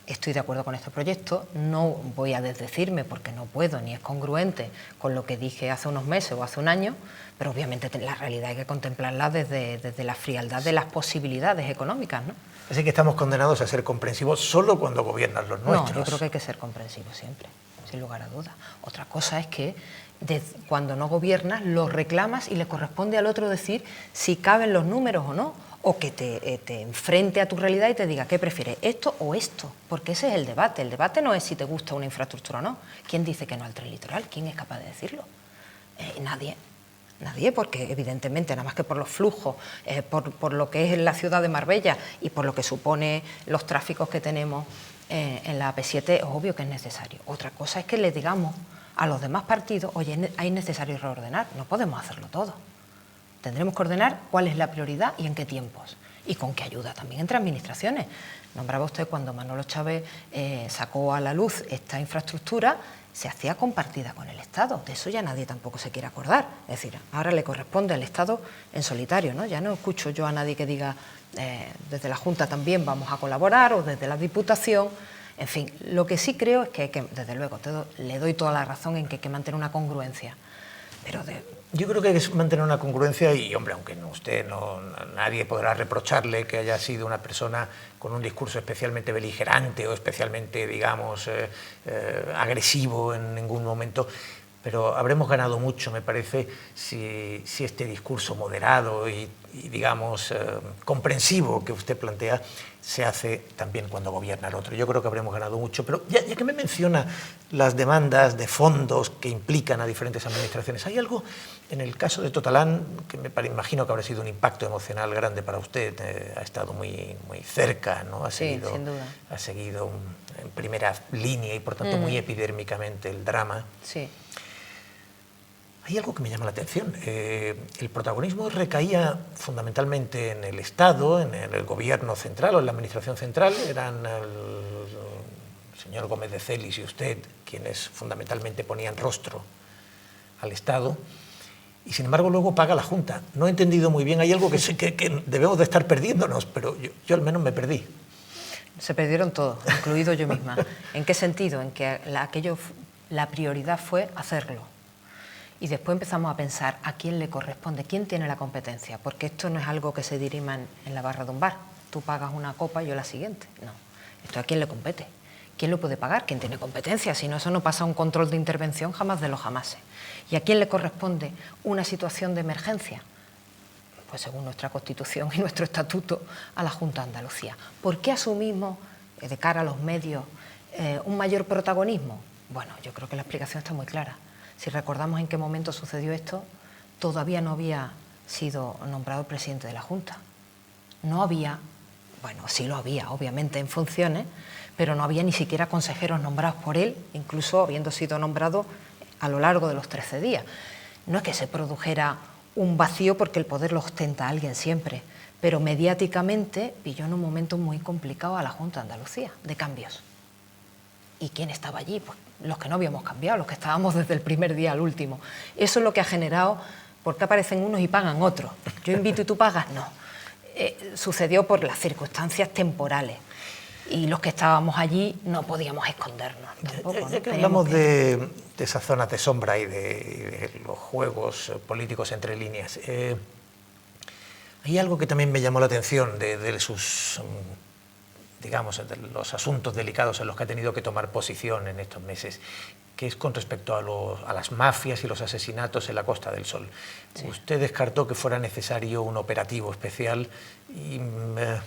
estoy de acuerdo con este proyecto, no voy a desdecirme porque no puedo ni es congruente con lo que dije hace unos meses o hace un año, pero obviamente la realidad hay que contemplarla desde la frialdad de las posibilidades económicas, ¿no? Así que estamos condenados a ser comprensivos solo cuando gobiernan los nuestros. No, yo creo que hay que ser comprensivos siempre, sin lugar a dudas. Otra cosa es que cuando no gobiernas lo reclamas y le corresponde al otro decir si caben los números o no, o que te enfrente a tu realidad y te diga ¿qué prefieres, esto o esto? Porque ese es el debate. El debate no es si te gusta una infraestructura o no. ¿Quién dice que no al tren litoral? ¿Quién es capaz de decirlo? Nadie, porque evidentemente, nada más que por los flujos, por lo que es la ciudad de Marbella y por lo que supone los tráficos que tenemos en la AP7, es obvio que es necesario. Otra cosa es que le digamos a los demás partidos, oye, es necesario reordenar, no podemos hacerlo todo. Tendremos que ordenar cuál es la prioridad y en qué tiempos. Y con qué ayuda también entre administraciones. Nombraba usted cuando Manolo Chávez sacó a la luz esta infraestructura, se hacía compartida con el Estado. De eso ya nadie tampoco se quiere acordar. Es decir, ahora le corresponde al Estado en solitario, ¿no? Ya no escucho yo a nadie que diga desde la Junta también vamos a colaborar o desde la Diputación. En fin, lo que sí creo es que hay que, desde luego, le doy toda la razón en que hay que mantener una congruencia. Pero yo creo que hay que mantener una congruencia y, hombre, aunque nadie podrá reprocharle que haya sido una persona con un discurso especialmente beligerante o especialmente, digamos, agresivo en ningún momento, pero habremos ganado mucho, me parece, si este discurso moderado y digamos, comprensivo que usted plantea se hace también cuando gobierna el otro. Yo creo que habremos ganado mucho, pero ya que me menciona las demandas de fondos que implican a diferentes administraciones, ¿hay algo en el caso de Totalán que imagino que habrá sido un impacto emocional grande para usted? Ha estado muy cerca, ¿no? Sí, sin duda. Ha seguido en primera línea y por tanto muy epidérmicamente el drama. Sí. Hay algo que me llama la atención. El protagonismo recaía fundamentalmente en el Estado, en el gobierno central o en la administración central. Eran señor Gómez de Celis y usted, quienes fundamentalmente ponían rostro al Estado, y sin embargo luego paga la Junta. No he entendido muy bien, hay algo que debemos de estar perdiéndonos, pero yo al menos me perdí. Se perdieron todos, incluido yo misma. ¿En qué sentido? En que la prioridad fue hacerlo. Y después empezamos a pensar a quién le corresponde, quién tiene la competencia, porque esto no es algo que se dirima en la barra de un bar. Tú pagas una copa y yo la siguiente. No, esto a quién le compete. ¿Quién lo puede pagar? ¿Quién tiene competencia? Si no, eso no pasa un control de intervención jamás de los jamases. ¿Y a quién le corresponde una situación de emergencia? Pues según nuestra Constitución y nuestro Estatuto, a la Junta de Andalucía. ¿Por qué asumimos, de cara a los medios, un mayor protagonismo? Bueno, yo creo que la explicación está muy clara. Si recordamos en qué momento sucedió esto, todavía no había sido nombrado presidente de la Junta. No había, bueno, sí lo había, obviamente, en funciones, pero no había ni siquiera consejeros nombrados por él, incluso habiendo sido nombrado a lo largo de los 13 días. No es que se produjera un vacío porque el poder lo ostenta alguien siempre, pero mediáticamente pilló en un momento muy complicado a la Junta de Andalucía, de cambios. ¿Y quién estaba allí? Pues los que no habíamos cambiado, los que estábamos desde el primer día al último. Eso es lo que ha generado, ¿por qué aparecen unos y pagan otros? Yo invito y tú pagas, no. Sucedió por las circunstancias temporales. Y los que estábamos allí no podíamos escondernos tampoco. Ya que hablamos de esas zonas de sombra y de los juegos políticos entre líneas, hay algo que también me llamó la atención de sus, digamos, de los asuntos delicados en los que ha tenido que tomar posición en estos meses, que es con respecto a las mafias y los asesinatos en la Costa del Sol. Sí. Usted descartó que fuera necesario un operativo especial y me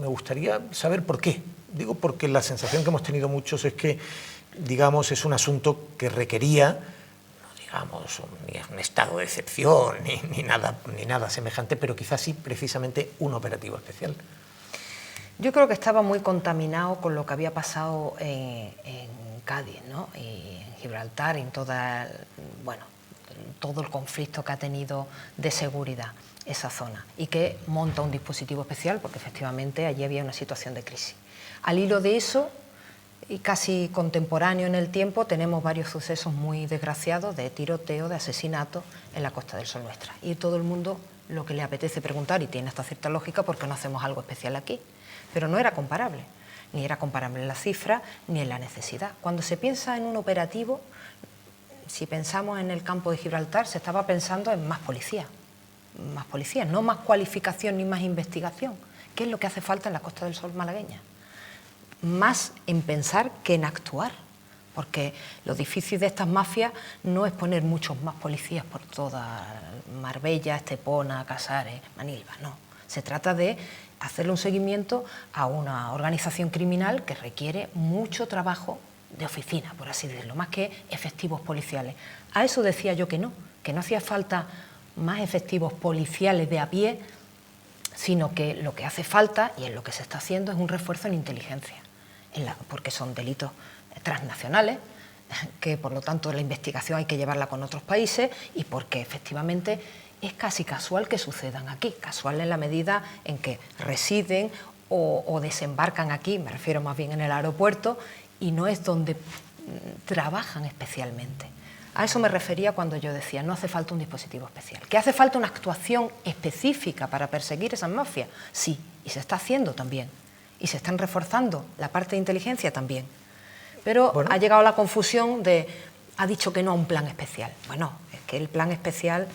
gustaría saber por qué. Digo porque la sensación que hemos tenido muchos es que, digamos, es un asunto que requería, digamos, un estado de excepción ni nada semejante, pero quizás sí precisamente un operativo especial. Yo creo que estaba muy contaminado con lo que había pasado en Cádiz, ¿no? Y en Gibraltar, en todo el conflicto que ha tenido de seguridad esa zona, y que monta un dispositivo especial porque efectivamente allí había una situación de crisis. Al hilo de eso, y casi contemporáneo en el tiempo, tenemos varios sucesos muy desgraciados de tiroteo, de asesinatos en la Costa del Sol nuestra. Y todo el mundo lo que le apetece preguntar, y tiene esta cierta lógica, ¿por qué no hacemos algo especial aquí? Pero no era comparable, ni era comparable en la cifra ni en la necesidad. Cuando se piensa en un operativo, si pensamos en el campo de Gibraltar, se estaba pensando en más policías, no más cualificación ni más investigación. ¿Qué es lo que hace falta en la Costa del Sol malagueña? Más en pensar que en actuar, porque lo difícil de estas mafias no es poner muchos más policías por toda Marbella, Estepona, Casares, Manilva, no. Se trata de hacerle un seguimiento a una organización criminal que requiere mucho trabajo de oficina, por así decirlo, más que efectivos policiales. A eso decía yo que no hacía falta más efectivos policiales de a pie, sino que lo que hace falta, y en lo que se está haciendo, es un refuerzo en inteligencia, porque son delitos transnacionales, que por lo tanto la investigación hay que llevarla con otros países, y porque efectivamente es casi casual que sucedan aquí, casual en la medida en que residen o desembarcan aquí, me refiero más bien en el aeropuerto, y no es donde trabajan especialmente. A eso me refería cuando yo decía, no hace falta un dispositivo especial. ¿Que hace falta una actuación específica para perseguir esas mafias? Sí, y se está haciendo también. Y se están reforzando la parte de inteligencia también. Pero ha llegado la confusión ha dicho que no a un plan especial. Bueno, es que el plan especial,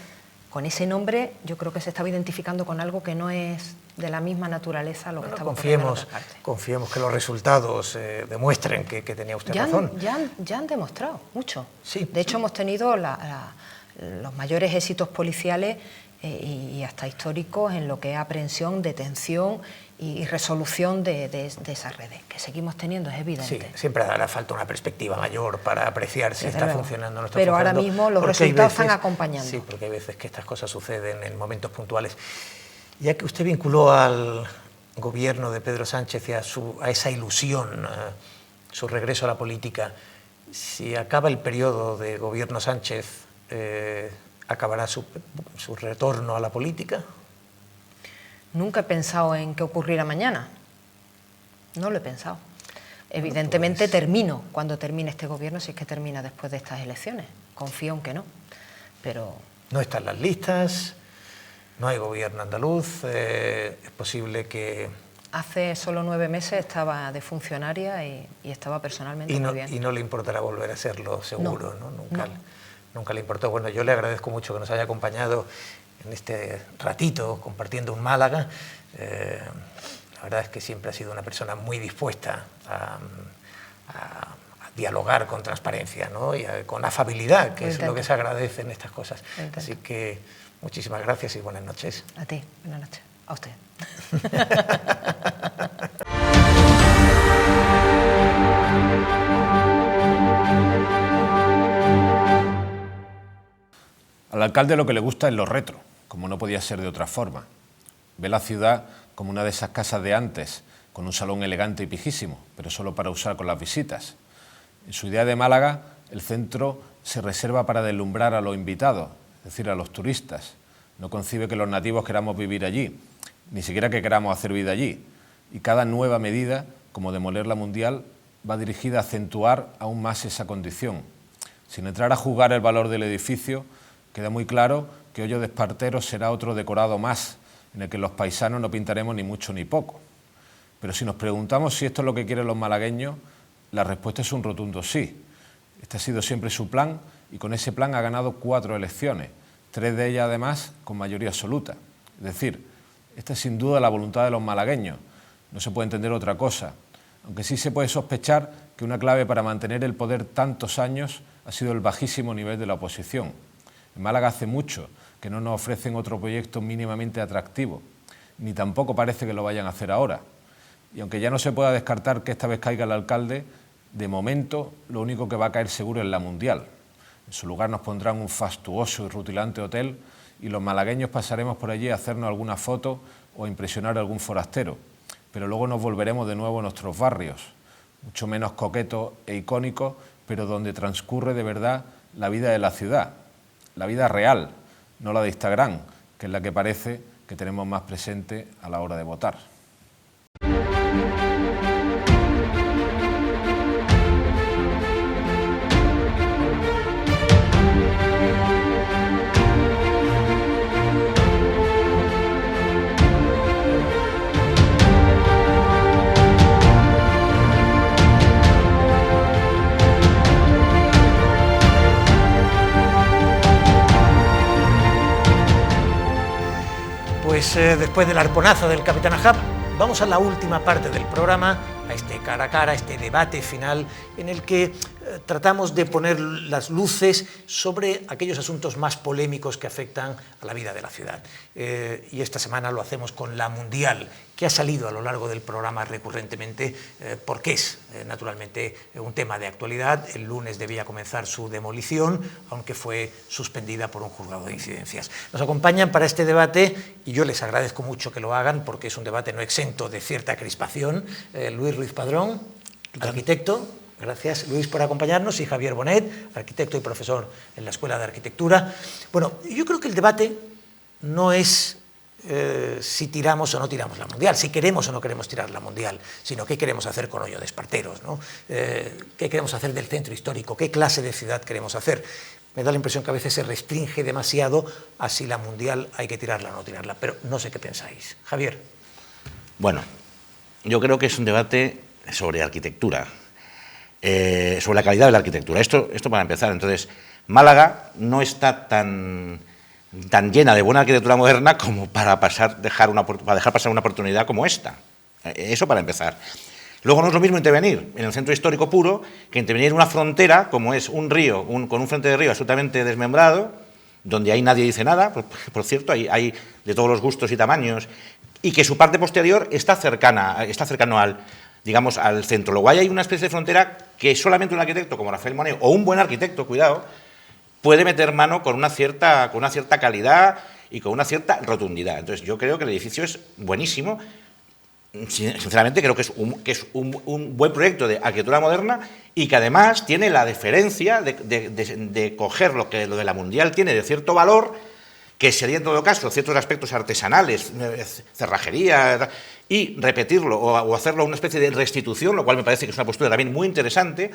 con ese nombre, yo creo que se estaba identificando con algo que no es de la misma naturaleza a lo que estaba ocurriendo en otra parte. Confiemos que los resultados demuestren que tenía usted razón. Ya han demostrado mucho. Sí, de hecho, hemos tenido los mayores éxitos policiales y hasta históricos en lo que es aprehensión, detención y resolución de esas redes, que seguimos teniendo, es evidente. Sí, siempre hará falta una perspectiva mayor para apreciar si está funcionando o no está Pero funcionando. Ahora mismo los resultados están acompañando. Sí, porque hay veces que estas cosas suceden en momentos puntuales. Ya que usted vinculó al gobierno de Pedro Sánchez y a esa ilusión, su regreso a la política, si acaba el periodo de gobierno Sánchez, ¿acabará su retorno a la política? Nunca he pensado en qué ocurrirá mañana. No lo he pensado. Evidentemente termino cuando termine este gobierno, si es que termina después de estas elecciones. Confío en que no, pero... No están las listas, no hay gobierno andaluz, es posible que... Hace solo 9 meses estaba de funcionaria y estaba personalmente muy bien. Y no le importará volver a serlo, seguro, ¿no? Nunca le importó. Bueno, yo le agradezco mucho que nos haya acompañado en este ratito compartiendo un Málaga. La verdad es que siempre ha sido una persona muy dispuesta a dialogar con transparencia, ¿no? Y con afabilidad, que es lo que se agradece en estas cosas. Así que muchísimas gracias y buenas noches. A ti, buenas noches. A usted. Al alcalde lo que le gusta es lo retro, como no podía ser de otra forma. Ve la ciudad como una de esas casas de antes, con un salón elegante y pijísimo, pero solo para usar con las visitas. En su idea de Málaga, el centro se reserva para deslumbrar a los invitados, es decir, a los turistas. No concibe que los nativos queramos vivir allí, ni siquiera que queramos hacer vida allí. Y cada nueva medida, como demoler la Mundial, va dirigida a acentuar aún más esa condición. Sin entrar a juzgar el valor del edificio, queda muy claro que Hoyo de Espartero será otro decorado más, en el que los paisanos no pintaremos ni mucho ni poco. Pero si nos preguntamos si esto es lo que quieren los malagueños, la respuesta es un rotundo sí. Este ha sido siempre su plan y con ese plan ha ganado 4 elecciones, 3 de ellas además con mayoría absoluta. Es decir, esta es sin duda la voluntad de los malagueños, no se puede entender otra cosa, aunque sí se puede sospechar que una clave para mantener el poder tantos años ha sido el bajísimo nivel de la oposición. En Málaga hace mucho que no nos ofrecen otro proyecto mínimamente atractivo, ni tampoco parece que lo vayan a hacer ahora. Y aunque ya no se pueda descartar que esta vez caiga el alcalde, de momento lo único que va a caer seguro es la Mundial. En su lugar nos pondrán un fastuoso y rutilante hotel y los malagueños pasaremos por allí a hacernos alguna foto o a impresionar a algún forastero. Pero luego nos volveremos de nuevo a nuestros barrios, mucho menos coquetos e icónicos, pero donde transcurre de verdad la vida de la ciudad, la vida real, no la de Instagram, que es la que parece que tenemos más presente a la hora de votar. Pues después del arponazo del Capitán Ahab, vamos a la última parte del programa, a este cara a cara, a este debate final en el que tratamos de poner las luces sobre aquellos asuntos más polémicos que afectan a la vida de la ciudad. Y esta semana lo hacemos con la Mundial, que ha salido a lo largo del programa recurrentemente, porque es naturalmente un tema de actualidad. El lunes debía comenzar su demolición, aunque fue suspendida por un juzgado de incidencias. Nos acompañan para este debate, y yo les agradezco mucho que lo hagan, porque es un debate no exento de cierta crispación. Luis Ruiz Padrón, arquitecto. Gracias, Luis, por acompañarnos, y Javier Bonet, arquitecto y profesor en la Escuela de Arquitectura. Bueno, yo creo que el debate no es si tiramos o no tiramos la Mundial, si queremos o no queremos tirar la Mundial, sino qué queremos hacer con Hoyo de Esparteros, ¿no? Qué queremos hacer del centro histórico, qué clase de ciudad queremos hacer. Me da la impresión que a veces se restringe demasiado a si la Mundial hay que tirarla o no tirarla, pero no sé qué pensáis. Javier. Bueno, yo creo que es un debate sobre arquitectura, sobre la calidad de la arquitectura. Esto para empezar. Entonces, Málaga no está tan llena de buena arquitectura moderna como para dejar pasar una oportunidad como esta. Eso para empezar. Luego no es lo mismo intervenir en el centro histórico puro que intervenir en una frontera, como es un río, con un frente de río absolutamente desmembrado, donde ahí nadie dice nada, por cierto, hay de todos los gustos y tamaños, y que su parte posterior está cercano al centro. Luego hay una especie de frontera que solamente un arquitecto como Rafael Moneo, o un buen arquitecto, cuidado, puede meter mano con una cierta calidad y con una cierta rotundidad. Entonces yo creo que el edificio es buenísimo. Sinceramente creo que es un buen proyecto de arquitectura moderna y que además tiene la deferencia de coger lo de la Mundial tiene de cierto valor, que sería en todo caso ciertos aspectos artesanales, cerrajería, y repetirlo o hacerlo una especie de restitución, lo cual me parece que es una postura también muy interesante,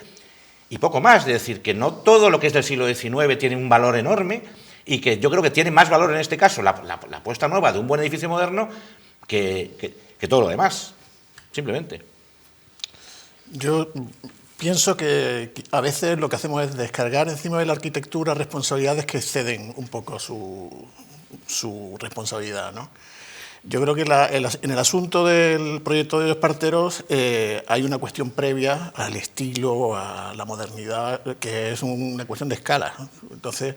y poco más, es decir, que no todo lo que es del siglo XIX tiene un valor enorme, y que yo creo que tiene más valor en este caso la puesta nueva de un buen edificio moderno que todo lo demás, simplemente. Yo pienso que a veces lo que hacemos es descargar encima de la arquitectura responsabilidades que exceden un poco su responsabilidad, ¿no? Yo creo que en el asunto del proyecto de Esparteros hay una cuestión previa al estilo, a la modernidad, que es una cuestión de escala, ¿no? Entonces,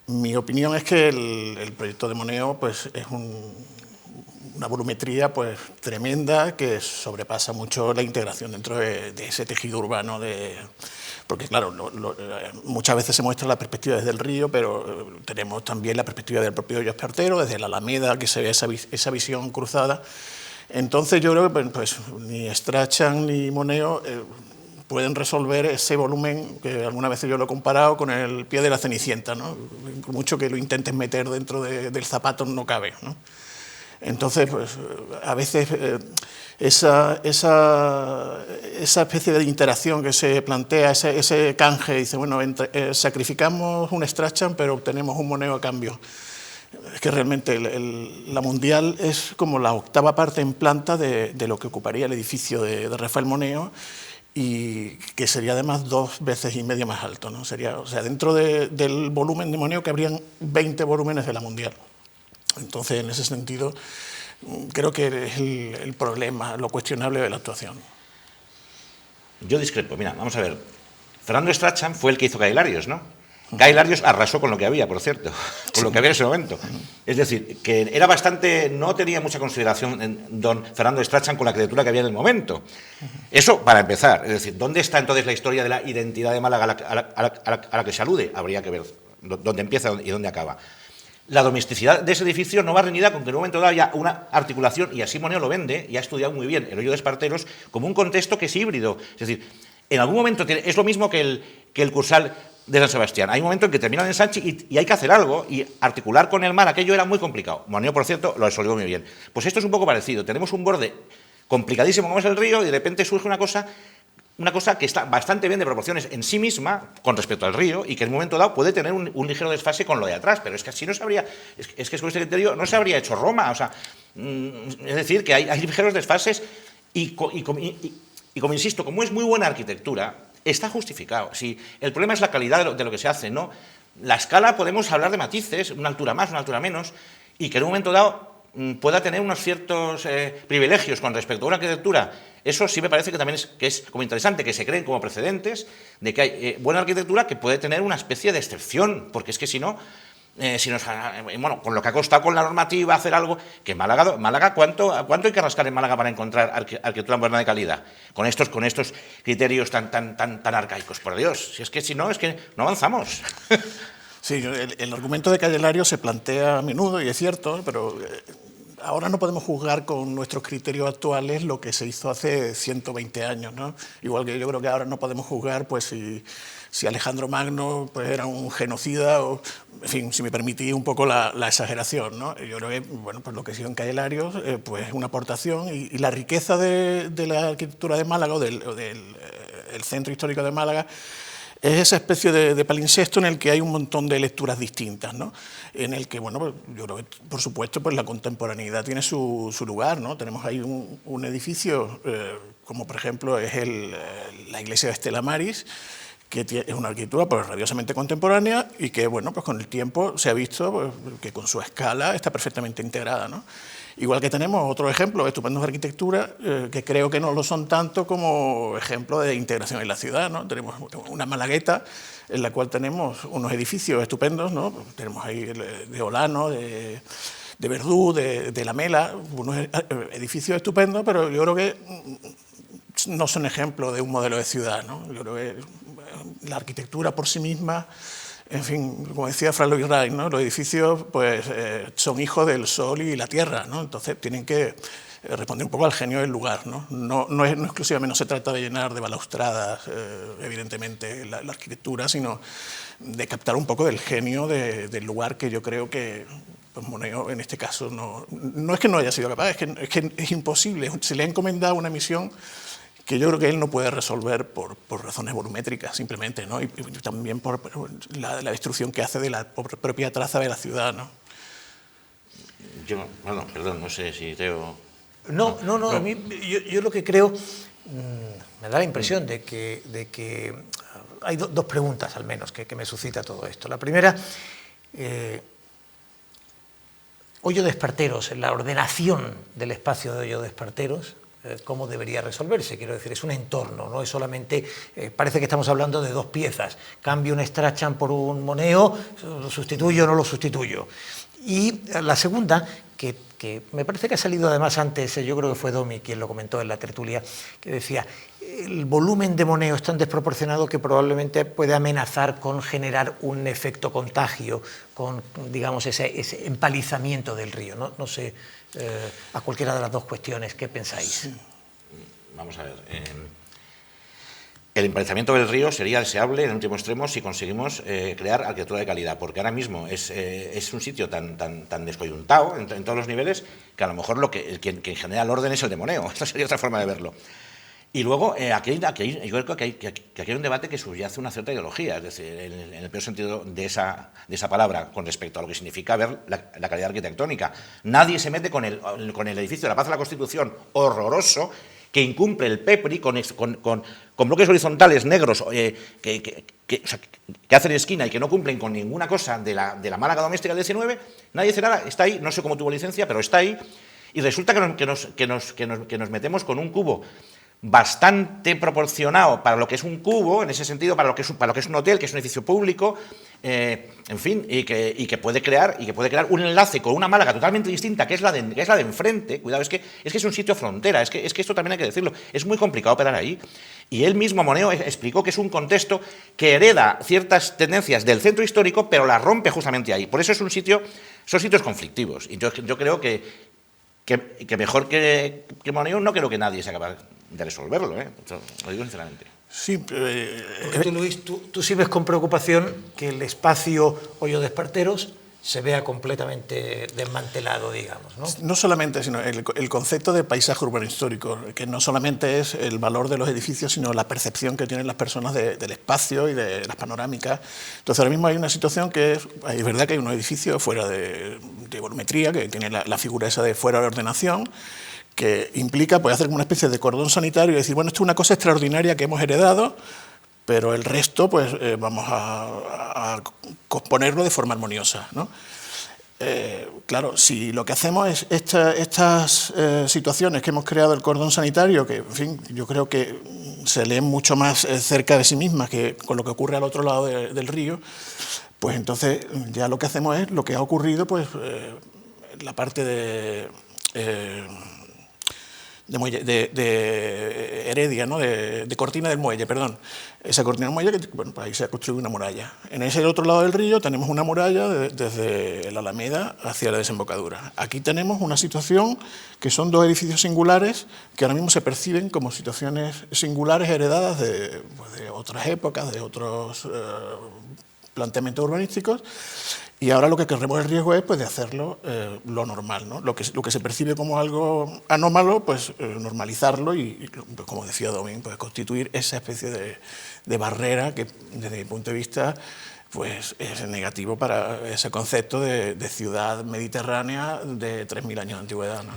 mi opinión es que el proyecto de Moneo pues, es una volumetría pues, tremenda que sobrepasa mucho la integración dentro de ese tejido urbano. Porque, claro, muchas veces se muestra la perspectiva desde el río, pero tenemos también la perspectiva del propio Espartero, desde la Alameda, que se ve esa visión cruzada. Entonces, yo creo que pues, ni Strachan ni Moneo pueden resolver ese volumen, que alguna vez yo lo he comparado con el pie de la Cenicienta, ¿no? Mucho que lo intentes meter dentro del zapato no cabe, ¿no? Entonces, pues, a veces esa especie de interacción que se plantea, ese canje, dice, bueno, sacrificamos un Strachan pero obtenemos un Moneo a cambio. Es que realmente la Mundial es como la octava parte en planta de lo que ocuparía el edificio de Rafael Moneo, y que sería además 2,5 veces más alto, ¿no? Sería, o sea, dentro del volumen de Moneo que habrían 20 volúmenes de la Mundial. Entonces, en ese sentido, creo que es el problema, lo cuestionable de la actuación. Yo discrepo. Mira, vamos a ver. Fernando Strachan fue el que hizo Gay Larios, ¿no? Gay Larios arrasó con lo que había, por cierto, con lo que había en ese momento. Es decir, que era bastante, no tenía mucha consideración en don Fernando Strachan con la arquitectura que había en el momento. Eso para empezar. Es decir, ¿dónde está entonces la historia de la identidad de Málaga a la que se alude? Habría que ver dónde empieza y dónde acaba. La domesticidad de ese edificio no va reñida con que en un momento dado haya una articulación, y así Moneo lo vende, y ha estudiado muy bien el hoyo de Esparteros, como un contexto que es híbrido. Es decir, en algún momento es lo mismo que el Cursal de San Sebastián. Hay un momento en que termina el ensanche y hay que hacer algo, y articular con el mar aquello era muy complicado. Moneo, por cierto, lo resolvió muy bien. Pues esto es un poco parecido. Tenemos un borde complicadísimo como es el río, y de repente surge una cosa que está bastante bien de proporciones en sí misma con respecto al río, y que en un momento dado puede tener un ligero desfase con lo de atrás, pero es que así no se habría, es que con este criterio no se habría hecho Roma, o sea, es decir, que hay ligeros desfases, y como insisto, como es muy buena arquitectura, está justificado. Si el problema es la calidad de lo que se hace, ¿no? La escala, podemos hablar de matices, una altura más, una altura menos, y que en un momento dado pueda tener unos ciertos privilegios con respecto a una arquitectura. Eso sí me parece que también es como interesante, que se creen como precedentes de que hay buena arquitectura que puede tener una especie de excepción, porque es que si no, bueno, con lo que ha costado con la normativa hacer algo, que Málaga ¿cuánto hay que rascar en Málaga para encontrar arquitectura moderna de calidad? Con estos criterios tan arcaicos, por Dios, si no avanzamos. Sí, el argumento de Calle Larios se plantea a menudo, y es cierto, pero ahora no podemos juzgar con nuestros criterios actuales lo que se hizo hace 120 años, ¿no? Igual que yo creo que ahora no podemos juzgar pues, si Alejandro Magno pues, era un genocida, o, en fin, si me permitís un poco la exageración, ¿no? Yo creo que bueno, pues lo que hizo en Calle Larios pues, es una aportación, y la riqueza de la arquitectura de Málaga, o del centro histórico de Málaga, es esa especie de palincesto en el que hay un montón de lecturas distintas, ¿no? En el que, bueno, pues, yo creo que, por supuesto, pues la contemporaneidad tiene su lugar, ¿no? Tenemos ahí un edificio, como por ejemplo es la iglesia de Estela Maris, que es una arquitectura pues, rabiosamente contemporánea, y que, bueno, pues con el tiempo se ha visto pues, que con su escala está perfectamente integrada, ¿no? Igual que tenemos otros ejemplos estupendos de arquitectura que creo que no lo son tanto como ejemplo de integración en la ciudad, ¿no? Tenemos una Malagueta en la cual tenemos unos edificios estupendos, ¿no? Tenemos ahí de Olano, de Verdú, de Lamela, unos edificios estupendos, pero yo creo que no son ejemplos de un modelo de ciudad, ¿no? Yo creo que la arquitectura por sí misma, en fin, como decía Frank Lloyd Wright, ¿no? Los edificios pues, son hijos del sol y la tierra, ¿no? Entonces tienen que responde un poco al genio del lugar, ¿no? No exclusivamente, no se trata de llenar de balaustradas, evidentemente, la arquitectura, sino de captar un poco del genio del lugar, que yo creo que pues Moneo en este caso no es que no haya sido capaz, es que es imposible. Se le ha encomendado una misión que yo creo que él no puede resolver por razones volumétricas, simplemente, ¿no? Y también por la destrucción que hace de la propia traza de la ciudad, ¿no? Perdón, no sé si Teo... No, a mí, yo lo que creo, me da la impresión de que hay dos preguntas al menos que me suscita todo esto. La primera, Hoyo de Esparteros, la ordenación del espacio de Hoyo de Esparteros, ¿cómo debería resolverse? Quiero decir, es un entorno, no es solamente, parece que estamos hablando de dos piezas, cambio un Strachan por un Moneo, lo sustituyo o no lo sustituyo. Y la segunda, que me parece que ha salido además antes, yo creo que fue Domi quien lo comentó en la tertulia, que decía, el volumen de Moneo es tan desproporcionado que probablemente puede amenazar con generar un efecto contagio, con, digamos, ese empalizamiento del río. No sé, a cualquiera de las dos cuestiones, ¿qué pensáis? Vamos a ver. El empalizamiento del río sería deseable en el último extremo si conseguimos crear arquitectura de calidad, porque ahora mismo es un sitio tan descoyuntado en todos los niveles que a lo mejor quien genera el orden es el de Moneo. Esta sería otra forma de verlo. Y luego, yo creo que aquí hay un debate que subyace una cierta ideología, es decir, en el peor sentido de esa palabra, con respecto a lo que significa ver la calidad arquitectónica. Nadie se mete con el edificio de la Plaza de la Constitución, horroroso, que incumple el PEPRI con bloques horizontales negros que hacen esquina y que no cumplen con ninguna cosa de la Málaga doméstica del 19, nadie dice nada, está ahí, no sé cómo tuvo licencia, pero está ahí, y resulta que nos metemos con un cubo bastante proporcionado para lo que es un cubo, en ese sentido, para lo que es un hotel, que es un edificio público, en fin, y que puede crear un enlace con una Málaga totalmente distinta, que es la de enfrente. Cuidado, es que es un sitio frontera, es que esto también hay que decirlo, es muy complicado operar ahí. Y él mismo, Moneo, explicó que es un contexto que hereda ciertas tendencias del centro histórico, pero las rompe justamente ahí. Por eso son sitios conflictivos. Y yo creo que mejor que Moneo no creo que nadie sea capaz de resolverlo, lo digo sinceramente. Sí, porque tú, Luis, tú sí ves con preocupación que el espacio Hoyo de Esparteros se vea completamente desmantelado, digamos, ¿no? No solamente, sino el concepto de paisaje urbano histórico, que no solamente es el valor de los edificios, sino la percepción que tienen las personas del espacio y de las panorámicas. Entonces, ahora mismo hay una situación que es verdad que hay unos edificios fuera de volumetría, que tiene la figura esa de fuera de ordenación, que implica pues, hacer como una especie de cordón sanitario y decir, bueno, esto es una cosa extraordinaria que hemos heredado, pero el resto pues vamos a componerlo de forma armoniosa, ¿no? Claro, si lo que hacemos es estas situaciones que hemos creado el cordón sanitario, que en fin, yo creo que se leen mucho más cerca de sí mismas que con lo que ocurre al otro lado del río, pues entonces ya lo que hacemos es lo que ha ocurrido pues la parte de Heredia, ¿no? de Cortina del Muelle, perdón. Esa cortina del muelle, que bueno, pues ahí se ha construido una muralla. En ese otro lado del río tenemos una muralla desde la Alameda hacia la desembocadura. Aquí tenemos una situación que son dos edificios singulares que ahora mismo se perciben como situaciones singulares heredadas de otras épocas, de otros planteamientos urbanísticos. Y ahora lo que corremos el riesgo es pues, de hacerlo lo normal, ¿no? Lo que se percibe como algo anómalo, pues normalizarlo y como decía Domín, pues constituir esa especie de barrera que desde mi punto de vista pues, es negativo para ese concepto de ciudad mediterránea de 3.000 años de antigüedad, ¿no?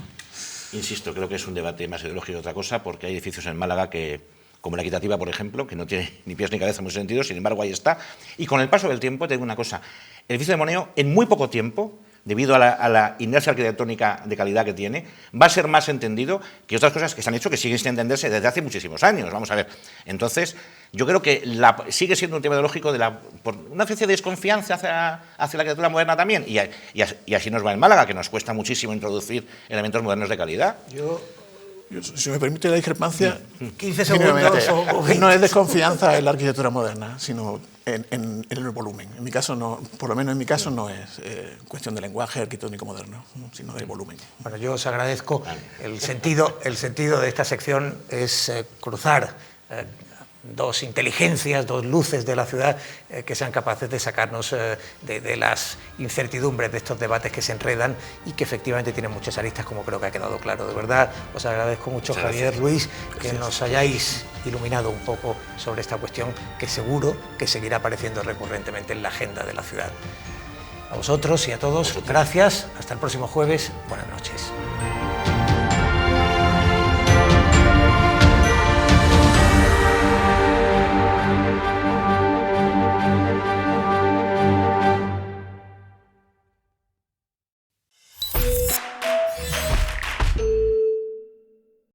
Insisto, creo que es un debate más ideológico que otra cosa, porque hay edificios en Málaga como la Equitativa, por ejemplo, que no tiene ni pies ni cabeza en muchos sentidos, sin embargo ahí está. Y con el paso del tiempo, te digo una cosa, el edificio de Moneo, en muy poco tiempo, debido a la inercia arquitectónica de calidad que tiene, va a ser más entendido que otras cosas que se han hecho que siguen sin entenderse desde hace muchísimos años. Vamos a ver. Entonces, yo creo que sigue siendo un tema ideológico por una especie de desconfianza hacia la arquitectura moderna también. Y así nos va en Málaga, que nos cuesta muchísimo introducir elementos modernos de calidad. Yo Si me permite la discrepancia, 15 segundos o 20. no es desconfianza en la arquitectura moderna, sino en el volumen. En mi caso, no, por lo menos en mi caso, no es cuestión de lenguaje arquitectónico moderno, sino de volumen. Bueno, yo os agradezco. El sentido de esta sección es cruzar dos inteligencias, dos luces de la ciudad que sean capaces de sacarnos de las incertidumbres de estos debates que se enredan y que efectivamente tienen muchas aristas, como creo que ha quedado claro. De verdad, os agradezco mucho, Javier, Luis, que nos hayáis iluminado un poco sobre esta cuestión que seguro que seguirá apareciendo recurrentemente en la agenda de la ciudad. A vosotros y a todos, gracias. Hasta el próximo jueves. Buenas noches.